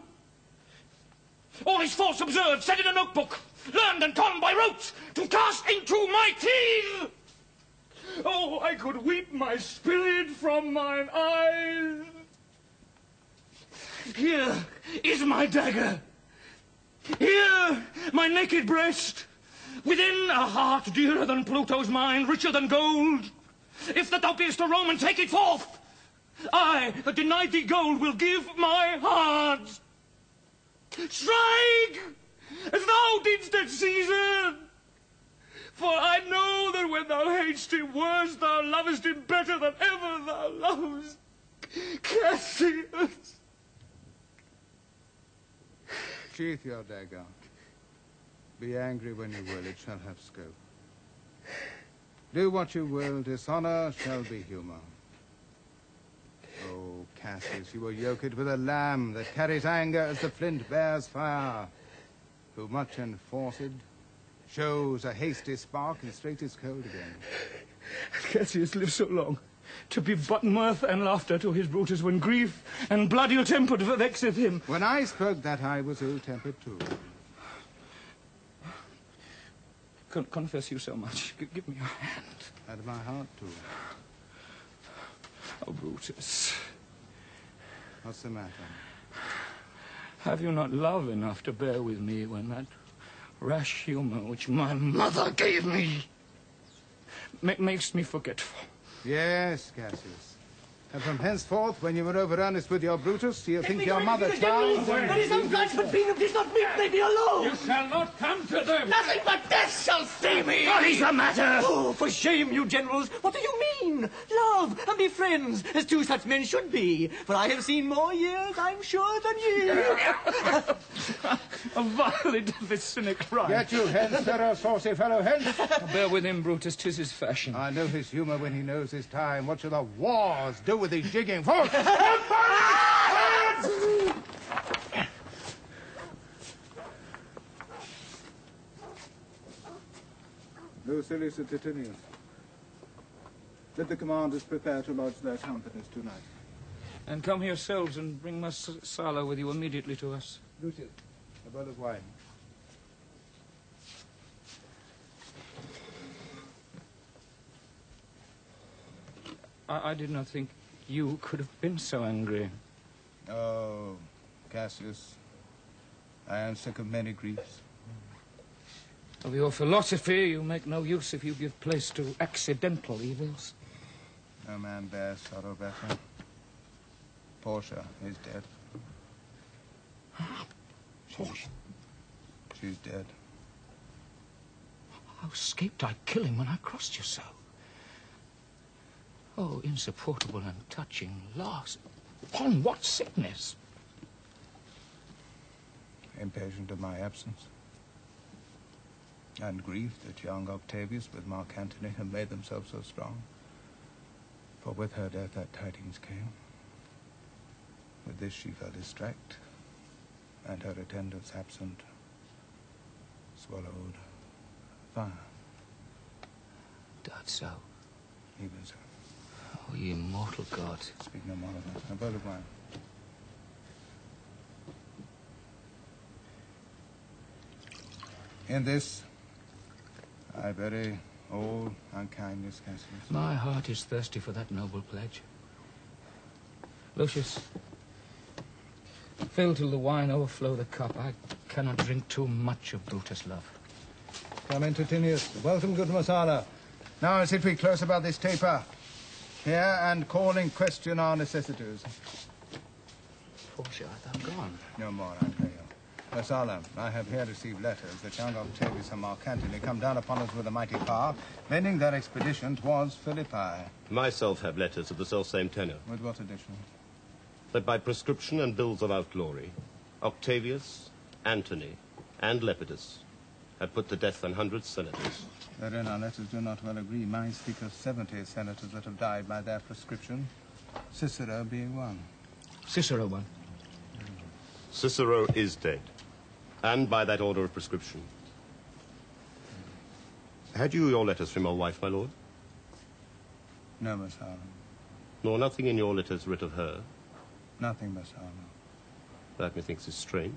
All his faults observed, set in a notebook, learned and conned by rote, to cast into my teeth. Oh, I could weep my spirit from mine eyes. Here is my dagger. Here, my naked breast. Within a heart dearer than Pluto's mine, richer than gold. If that thou beest a Roman, take it forth. I, that denied thee gold, will give my heart. Strike, as thou didst at Caesar. For I know that when thou hatest him worse, thou lovest him better than ever thou lovest Cassius. Sheath your dagger. Be angry when you will, it shall have scope. Do what you will, dishonor shall be humor. Oh, Cassius, you were yoked with a lamb that carries anger as the flint bears fire, who much enforced shows a hasty spark and straight is cold again. Cassius lived so long, to be but mirth and laughter to his Brutus, when grief and blood ill-tempered vexeth him. When I spoke that I was ill-tempered too. Confess you so much. Give me your hand. And my heart too. Oh, Brutus. What's the matter? Have you not love enough to bear with me when that rash humor which my mother gave me makes me forgetful? Yes, Cassius. And from henceforth, when you were over earnest with your Brutus, you'll think your mother child... There is no grudge between them. 'Tis not meet they be alone. You shall not come to them. Nothing but death shall stay me. What is the matter? Oh, for shame, you generals. What do you mean? Love and be friends, as two such men should be. For I have seen more years, I'm sure, than ye. A violent of this cynic rhyme. Get you hence, sir, saucy fellow, hence. Bear with him, Brutus, 'tis his fashion. I know his humour when he knows his time. What shall the wars do with his jigging force? Lucilius and Titinius, let the commanders prepare to lodge their companies tonight. And come yourselves and bring Marsala with you immediately to us. Lucius, a bowl of wine. I did not think you could have been so angry. Oh, Cassius, I am sick of many griefs. Of your philosophy, you make no use if you give place to accidental evils. No man bears sorrow better. Portia is dead. She's dead. How escaped I killing when I crossed you so? Oh, insupportable and touching loss. Upon what sickness? Impatient of my absence. And grief that young Octavius with Mark Antony had made themselves so strong. For with her death that tidings came. With this she fell distract, and her attendants absent swallowed fire. Died so. Even so. Oh, ye immortal God. Speak no more of that. A bowl of wine. In this, I bury all unkindness, Cassius. My heart is thirsty for that noble pledge. Lucius, fill till the wine overflow the cup. I cannot drink too much of Brutus' love. Come in, Titinius. Welcome, good Marsala. Now sit we close about this taper. Hear and call in question our necessities. Portia, art thou gone? No more, I pray you. Marsala, I have here received letters that young Octavius and Mark Antony come down upon us with a mighty power, bending their expedition towards Philippi. Myself have letters of the self-same tenor. With what addition? That by prescription and bills of outlawry, Octavius, Antony, and Lepidus have put to death 100 senators. Therein our letters do not well agree. Mine speak of 70 senators that have died by their prescription, Cicero being one. Cicero one? Cicero is dead, and by that order of prescription. Had you your letters from your wife, my lord? No, Marsala. Nor nothing in your letters writ of her? Nothing, Messala. That methinks is strange.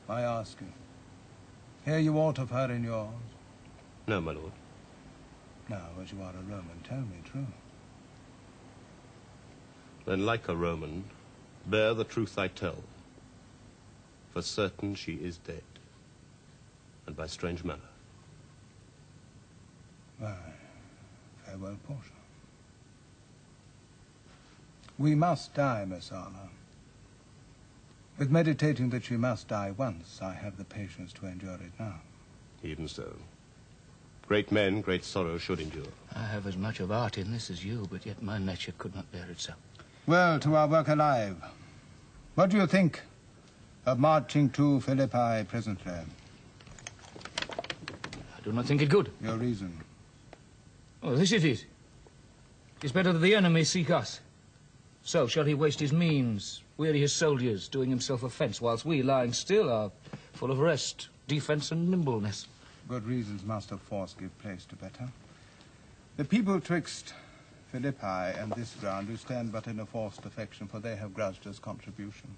I ask you. Hear you aught of her in yours? No, my lord. Now, as you are a Roman, tell me true. Then, like a Roman, bear the truth I tell. For certain she is dead, and by strange manner. Why, farewell, Portia. We must die, Messala. With meditating that she must die once, I have the patience to endure it now. Even so. Great men, great sorrow should endure. I have as much of art in this as you, but yet my nature could not bear itself. Well, to our work alive. What do you think of marching to Philippi presently? I do not think it good. Your reason? Oh, this it is. It is better that the enemy seek us. So shall he waste his means, weary his soldiers, doing himself offence, whilst we, lying still, are full of rest, defence, and nimbleness. Good reasons must of force give place to better. The people twixt Philippi and this ground do stand but in a forced affection, for they have grudged us contribution.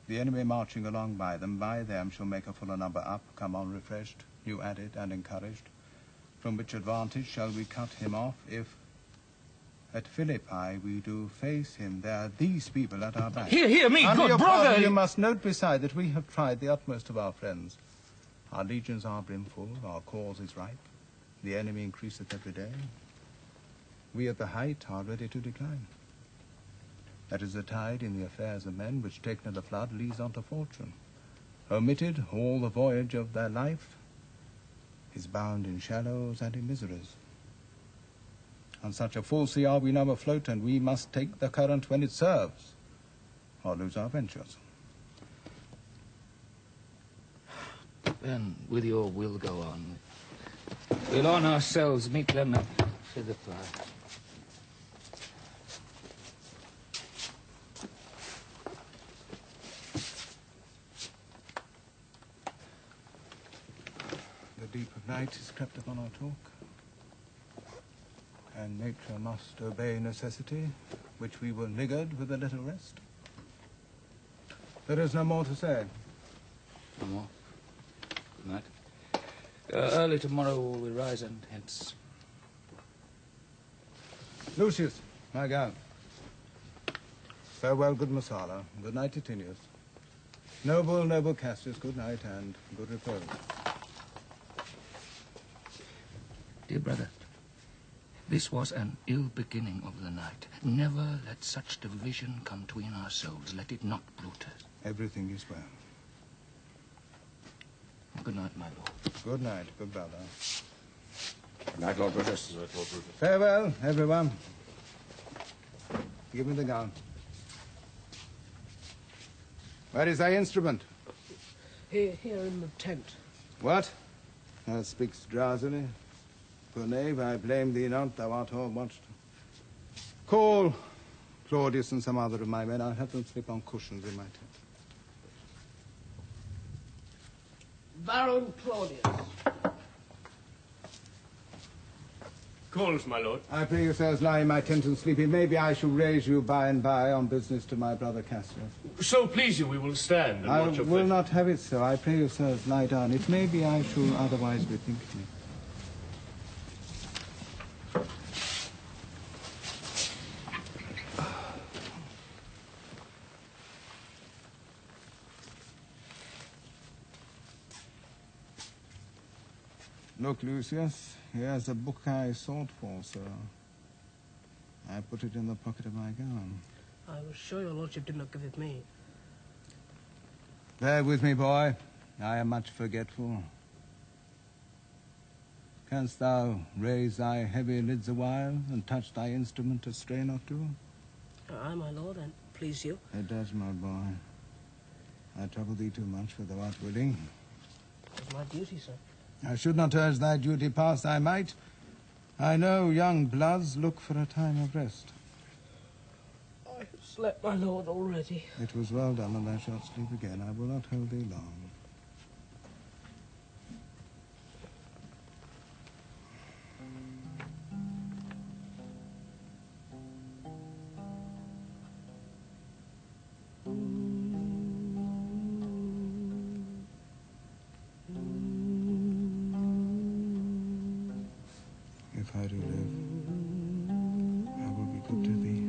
The enemy marching along by them shall make a fuller number up, come on refreshed, new added and encouraged, from which advantage shall we cut him off, if at Philippi we do face him, there are these people at our back. Hear me, Under good your brother! pardon, you must note beside that we have tried the utmost of our friends. Our legions are brimful, our cause is ripe. The enemy increaseth every day. We at the height are ready to decline. That is the tide in the affairs of men which, taken at a flood, leads on to fortune. Omitted, all the voyage of their life is bound in shallows and in miseries. On such a full sea are we now afloat, and we must take the current when it serves, or lose our ventures. Then, with your will go on. We'll on ourselves meet them at Philippi. The deep of night is crept upon our talk, and nature must obey necessity, which we will niggard with a little rest. There is no more to say. No more. Good night. Early tomorrow will we rise and hence. Lucius, my gown. Farewell, good Messala. Good night, Titinius. Noble Cassius, good night and good repose. Dear brother, this was an ill beginning of the night. Never let such division come between our souls. Let it not brute us. Everything is well. Good night, my lord. Good night, good brother. Good night, Lord Brutus. Good night, Lord Brutus. Farewell, everyone. Give me the gown. Where is thy instrument? Here in the tent. What? Thou speakst drowsily. Poor knave, I blame thee not, thou art all watched. Call Claudius and some other of my men. I'll have them sleep on cushions in my tent. Baron Claudius. Calls, my lord. I pray you, sirs, lie in my tent and sleep. Maybe I shall raise you by and by on business to my brother Cassius. So please you, we will stand and I watch your will fate. not have it so. I pray you, sirs, lie down. It may be I shall otherwise bethink me. Look, Lucius, here's the book I sought for, sir. I put it in the pocket of my gown. I was sure your lordship did not give it me. Bear with me, boy. I am much forgetful. Canst thou raise thy heavy lids awhile and touch thy instrument a strain or two? Aye, my lord, and please you. It does, my boy. I trouble thee too much, for thou art willing. It's my duty, sir. I should not urge thy duty past thy might. I know young bloods look for a time of rest. I have slept, my lord, already. It was well done, and thou shalt sleep again. I will not hold thee long. I do live, I will be good to thee.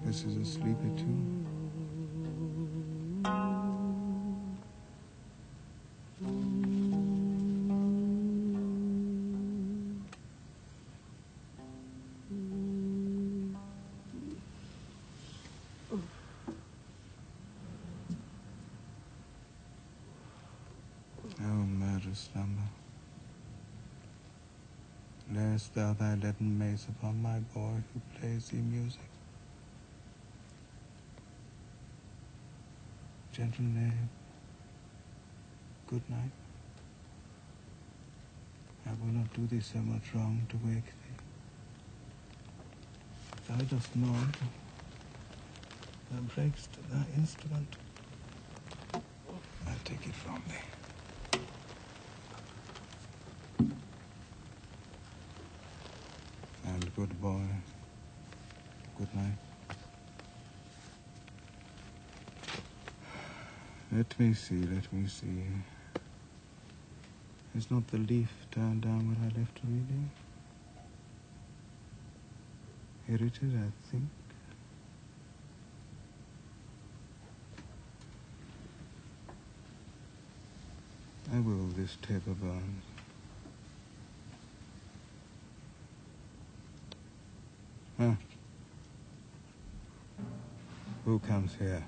This is a sleepy tune. Slumber, layest thou thy leaden mace upon my boy who plays thee music? Gentle knave, good night. I will not do thee so much wrong to wake thee. If thou dost nod, thou breakst thy instrument. I'll take it from thee. And good boy, good night. Let me see. Is not the leaf turned down where I left reading? Here it is, I think. I will, this taper burns. Huh? Who comes here?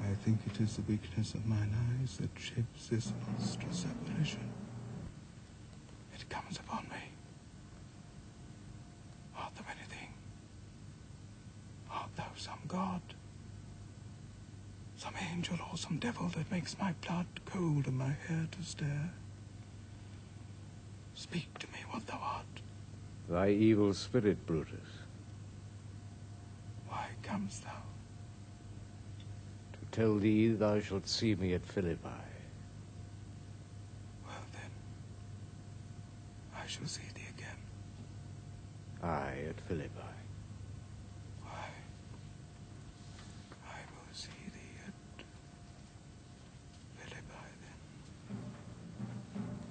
I think it is the weakness of mine eyes that shapes this monstrous apparition. It comes upon me. Art thou anything? Art thou some god? Some angel or some devil that makes my blood cold and my hair to stare? Speak to me what thou art. Thy evil spirit, Brutus. Why comest thou? To tell thee thou shalt see me at Philippi. Well then, I shall see thee again. Aye, at Philippi. Why? I will see thee at Philippi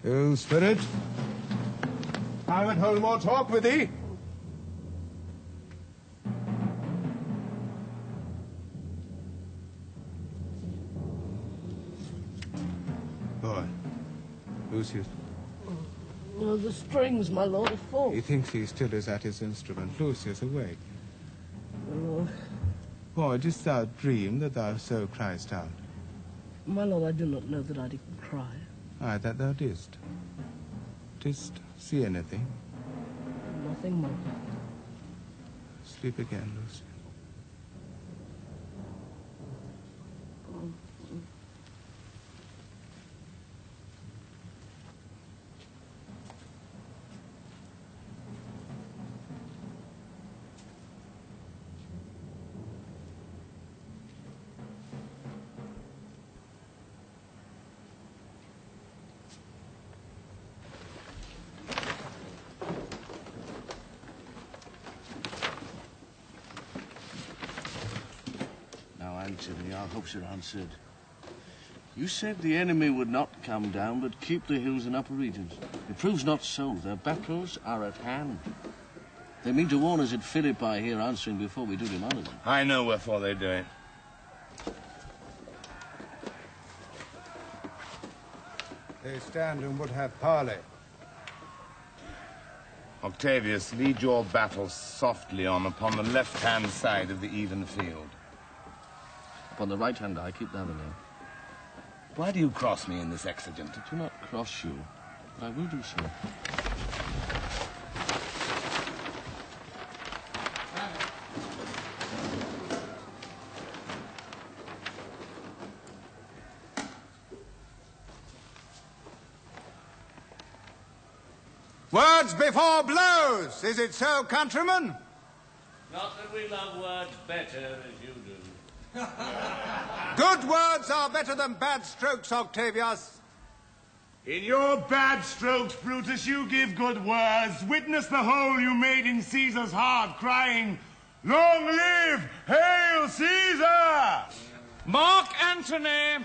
then. Ill spirit, I would hold more talk with thee. Boy, Lucius. Oh, the strings, my lord, are full. He thinks he still is at his instrument. Lucius, awake. My lord. Boy, didst thou dream that thou so criest out? My lord, I do not know that I did cry. Aye, that thou didst. Didst see anything? Nothing, my lord. Sleep again, Lucius. Antony, our hopes are answered. You said the enemy would not come down, but keep the hills and upper regions. It proves not so. Their battles are at hand. They mean to warn us at Philippi here, answering before we do them honor them. I know wherefore they do it. They stand and would have parley. Octavius, lead your battle softly on upon the left-hand side of the even field. Upon the right hand, I keep thou the name. Why do you cross me in this exigent? I do not cross you, but I will do so. Words before blows! Is it so, countrymen? Not that we love words better as you do. Good words are better than bad strokes, Octavius. In your bad strokes, Brutus, you give good words. Witness the hole you made in Caesar's heart, crying, "Long live, hail Caesar!" Mark Antony,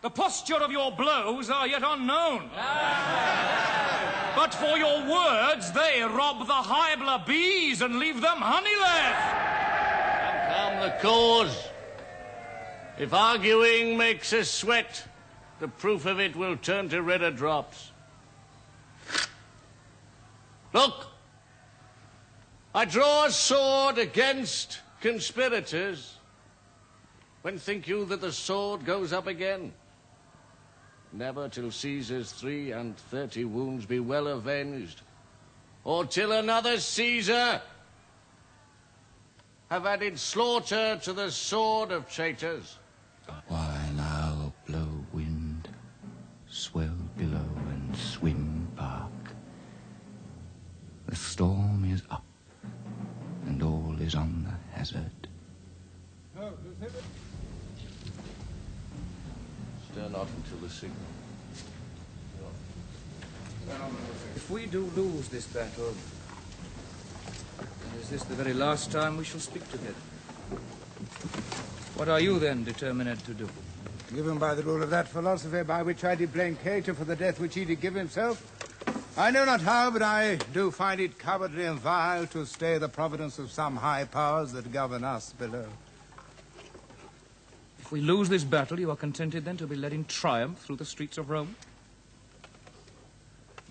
the posture of your blows are yet unknown. But for your words, they rob the hiveler bees and leave them honeyless. Come the cause. If arguing makes us sweat, the proof of it will turn to redder drops. Look, I draw a sword against conspirators. When think you that the sword goes up again? Never till Caesar's 33 wounds be well avenged, or till another Caesar have added slaughter to the sword of traitors. Why now blow wind, swell below and swim bark. The storm is up, and all is on the hazard. Stir not until the signal. If we do lose this battle, then is this the very last time we shall speak together? What are you then determined to do? Given by the rule of that philosophy by which I did blame Cato for the death which he did give himself, I know not how, but I do find it cowardly and vile to stay the providence of some high powers that govern us below. If we lose this battle, you are contented then to be led in triumph through the streets of Rome?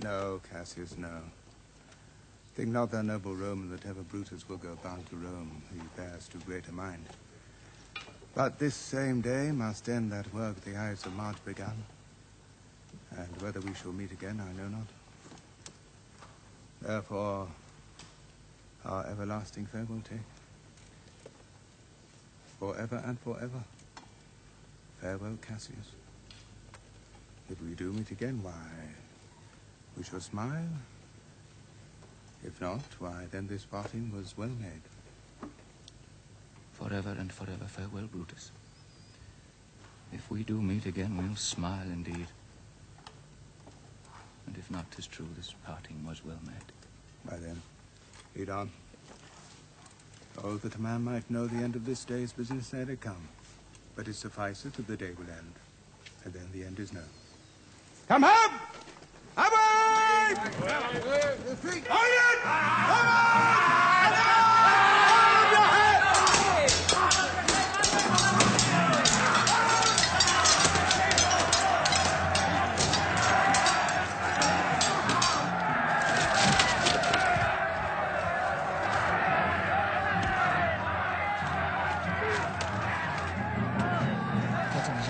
No, Cassius, no. Think not, thou noble Roman, that ever Brutus will go bound to Rome, who he bears too great a mind. But this same day must end that work the Ides of March begun. And whether we shall meet again, I know not. Therefore, our everlasting farewell take. Forever and forever. Farewell, Cassius. If we do meet again, why, we shall smile. If not, why, then this parting was well made. Forever and forever farewell, Brutus. If we do meet again, we'll smile indeed. And if not, 'tis true, this parting was well made. Why then, lead on. Oh, that a man might know the end of this day's business ere it come. But it sufficeth that the day will end, and then the end is known. Come home! Away!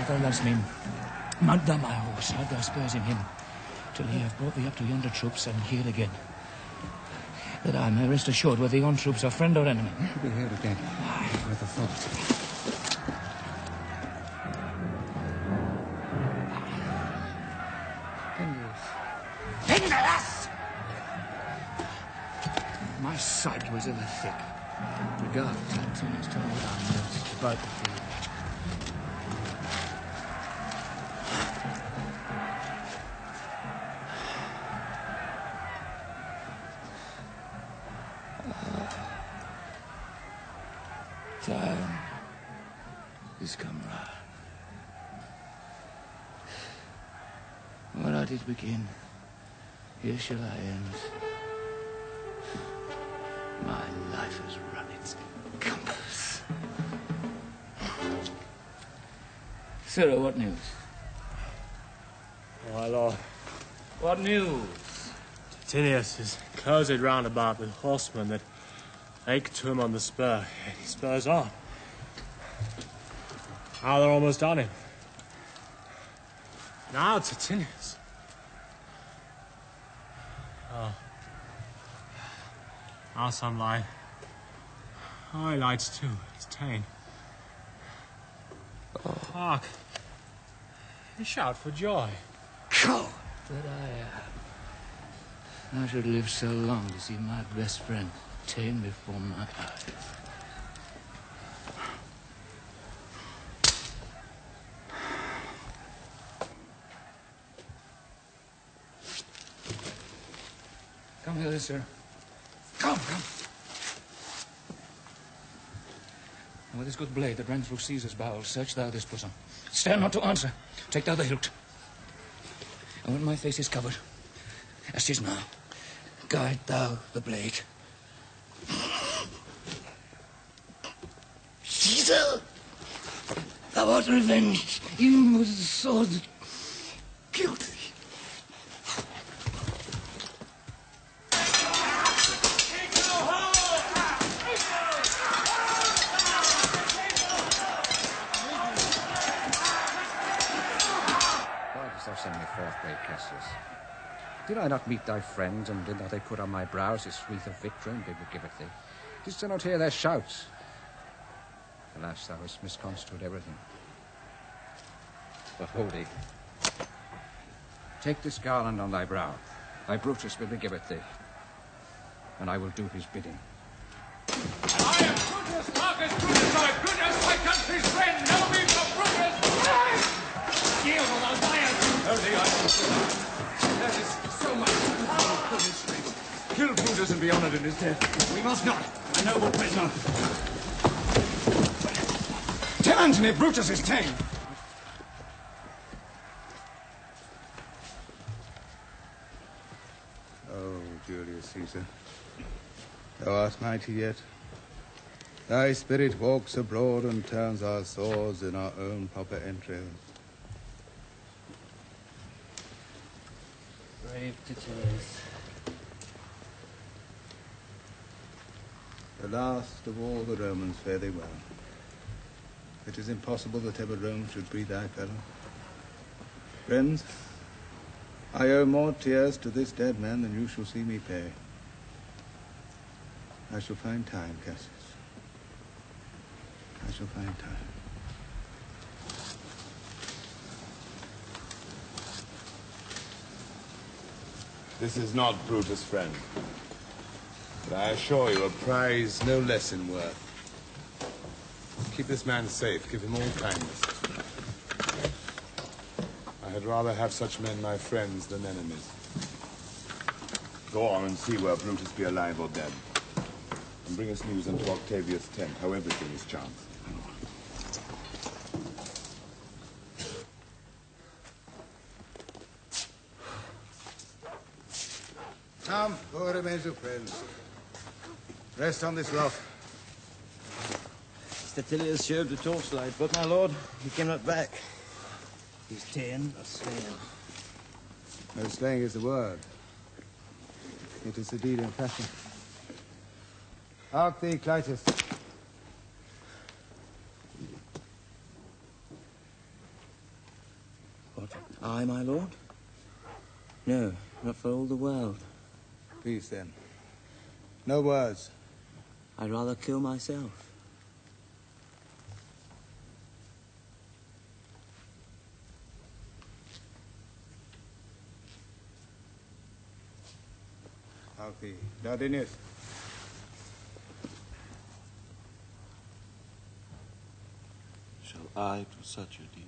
Thou lovest me, mount thou my horse, hide thy spurs in him, till he have brought thee up to yonder troops and here again, that I may rest assured whether yon troops are friend or enemy. Be here again, with a thought. Pendarus! My sight was ever thick. Regard, Antonius, tell me what thou knowest about the field. Time is come round. Where I did begin, here shall I end. My life has run its compass. Sirrah, what news? My lord. What news? Titinius is closed round about with horsemen that ache to him on the spur, and he spurs on. Now they're almost on him. Now Titinius. Oh. Now some lie. Oh, he lights too. It's Tane. Hark. They shout for joy. Coward that I am. I should live so long to see my best friend ta'en before my eyes. Come hither, sir. Come. And with this good blade that ran through Caesar's bowels, search thou this bosom. Stand not to answer. Take thou the hilt. And when my face is covered, as 'tis now, guide thou the blade. Caesar! Thou art revenged, even with the sword that killed thee. Why dost thou send me forth, brave Cassius? Did I not meet thy friends, and did not they put on my brows this wreath of victory and bid me give it thee? Didst thou not hear their shouts? Alas, thou hast misconstrued everything. Behold thee. Take this garland on thy brow. Thy Brutus bid me give it thee, and I will do his bidding. I am Brutus, Marcus Brutus, my country's friend, never be for Brutus! Yield or thou diest! Only I consider. There is so much to history. Kill Brutus and be honored in his death. We must not. A noble prisoner. Tell Antony Brutus is tame. Oh, Julius Caesar, thou art mighty yet. Thy spirit walks abroad and turns our swords in our own proper entrails. Brave Titinius. The last of all the Romans fare thee well. It is impossible that ever Rome should breed thy fellow. Friends, I owe more tears to this dead man than you shall see me pay. I shall find time, Cassius. I shall find time. This is not Brutus' friend. But I assure you, a prize no less in worth. Keep this man safe. Give him all kindness. I had rather have such men my friends than enemies. Go on and see where Brutus be alive or dead. And bring us news unto Octavius' tent, how everything is chanced. Come, who remains your friends? Rest on this rock. Statilius showed the torchlight, but my lord, he came not back. He's ta'en or slain. No slaying is the word. It is the deed in fashion. Hark thee, Clitus. What, I, my lord? No, not for all the world. Peace, then. No words. I'd rather kill myself. Hark thee, Dardinius. Shall I do such a deed?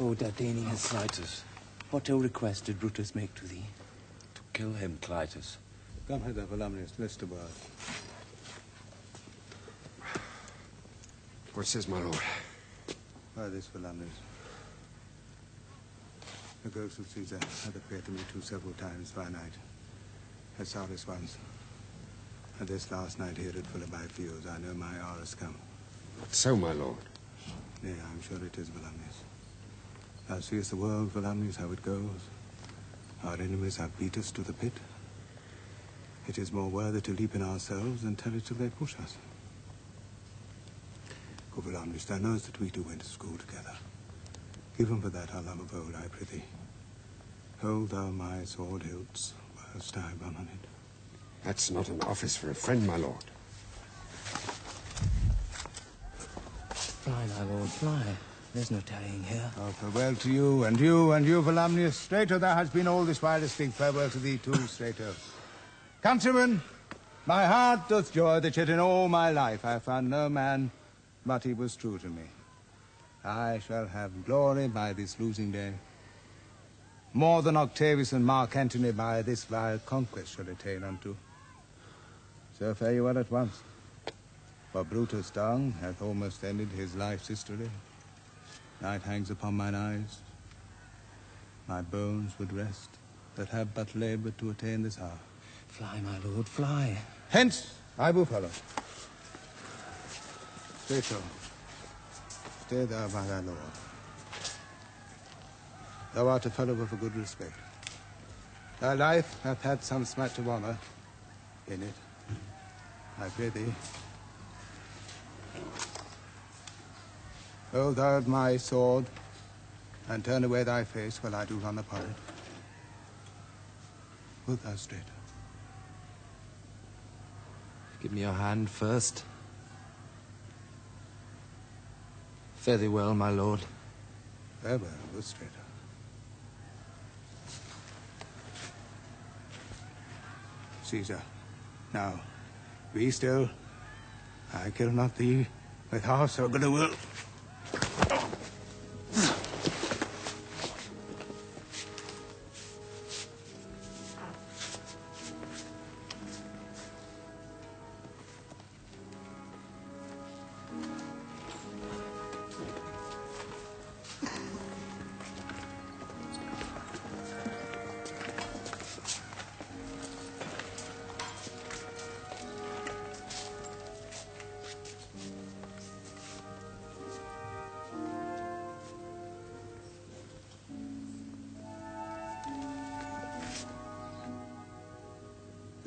O Dardanius. Clitus. What ill request did Brutus make to thee? To kill him, Clitus. Come hither, Volumnius, list a word. What says my lord? Why this, Volumnius? The ghost of Caesar hath appeared to me several times by night. At Sardis once. And this last night here at Philippi Fields, I know my hour has come. So, my lord. Nay, I'm sure it is, Volumnius. Thou seest the world, Volumnius, how it goes. Our enemies have beat us to the pit. It is more worthy to leap in ourselves than tell it till they push us. Go, Volumnius, thou knowest that we two went to school together. Given for that our love of old, I prithee. Hold thou my sword hilts whilst I run on it. That's not an office for a friend, my lord. Fly, my lord, fly. There's no tarrying here. Oh, farewell to you, and you, and you, Volumnius. Strato thou hast been all this while to speak farewell to thee too, Strato. Countrymen, My heart doth joy that yet in all my life I found no man but he was true to me. I shall have glory by this losing day, more than Octavius and Mark Antony by this vile conquest shall attain unto. So fare you well at once, for Brutus' tongue hath almost ended his life's history. Night hangs upon mine eyes, my bones would rest, that have but laboured to attain this hour. Fly, my lord, fly. Hence, I will follow. Stay so. Stay thou by thy lord. Thou art a fellow of a good respect. Thy life hath had some smite of honour in it. I pray thee, hold thou my sword, and turn away thy face while I do run upon it. Wilt thou straight? Give me your hand first. Fare thee well, my lord. Farewell, good straighter. Caesar, now, be still. I kill not thee with half so good a will.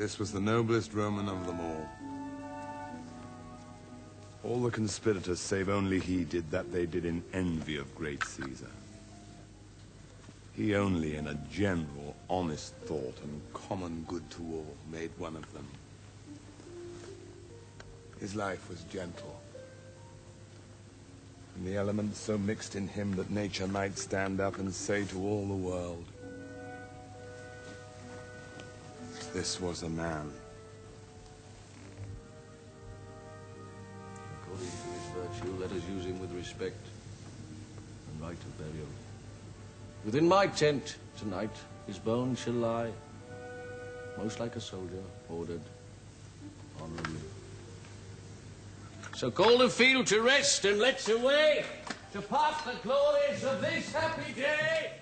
This was the noblest Roman of them all. All the conspirators, save only he, did that they did in envy of great Caesar. He only, in a general, honest thought and common good to all, made one of them. His life was gentle, and the elements so mixed in him that nature might stand up and say to all the world, this was a man. According to his virtue, let us use him with respect and right of burial. Within my tent tonight, his bones shall lie, most like a soldier, ordered honorably. So call the field to rest, and let's away to pass the glories of this happy day.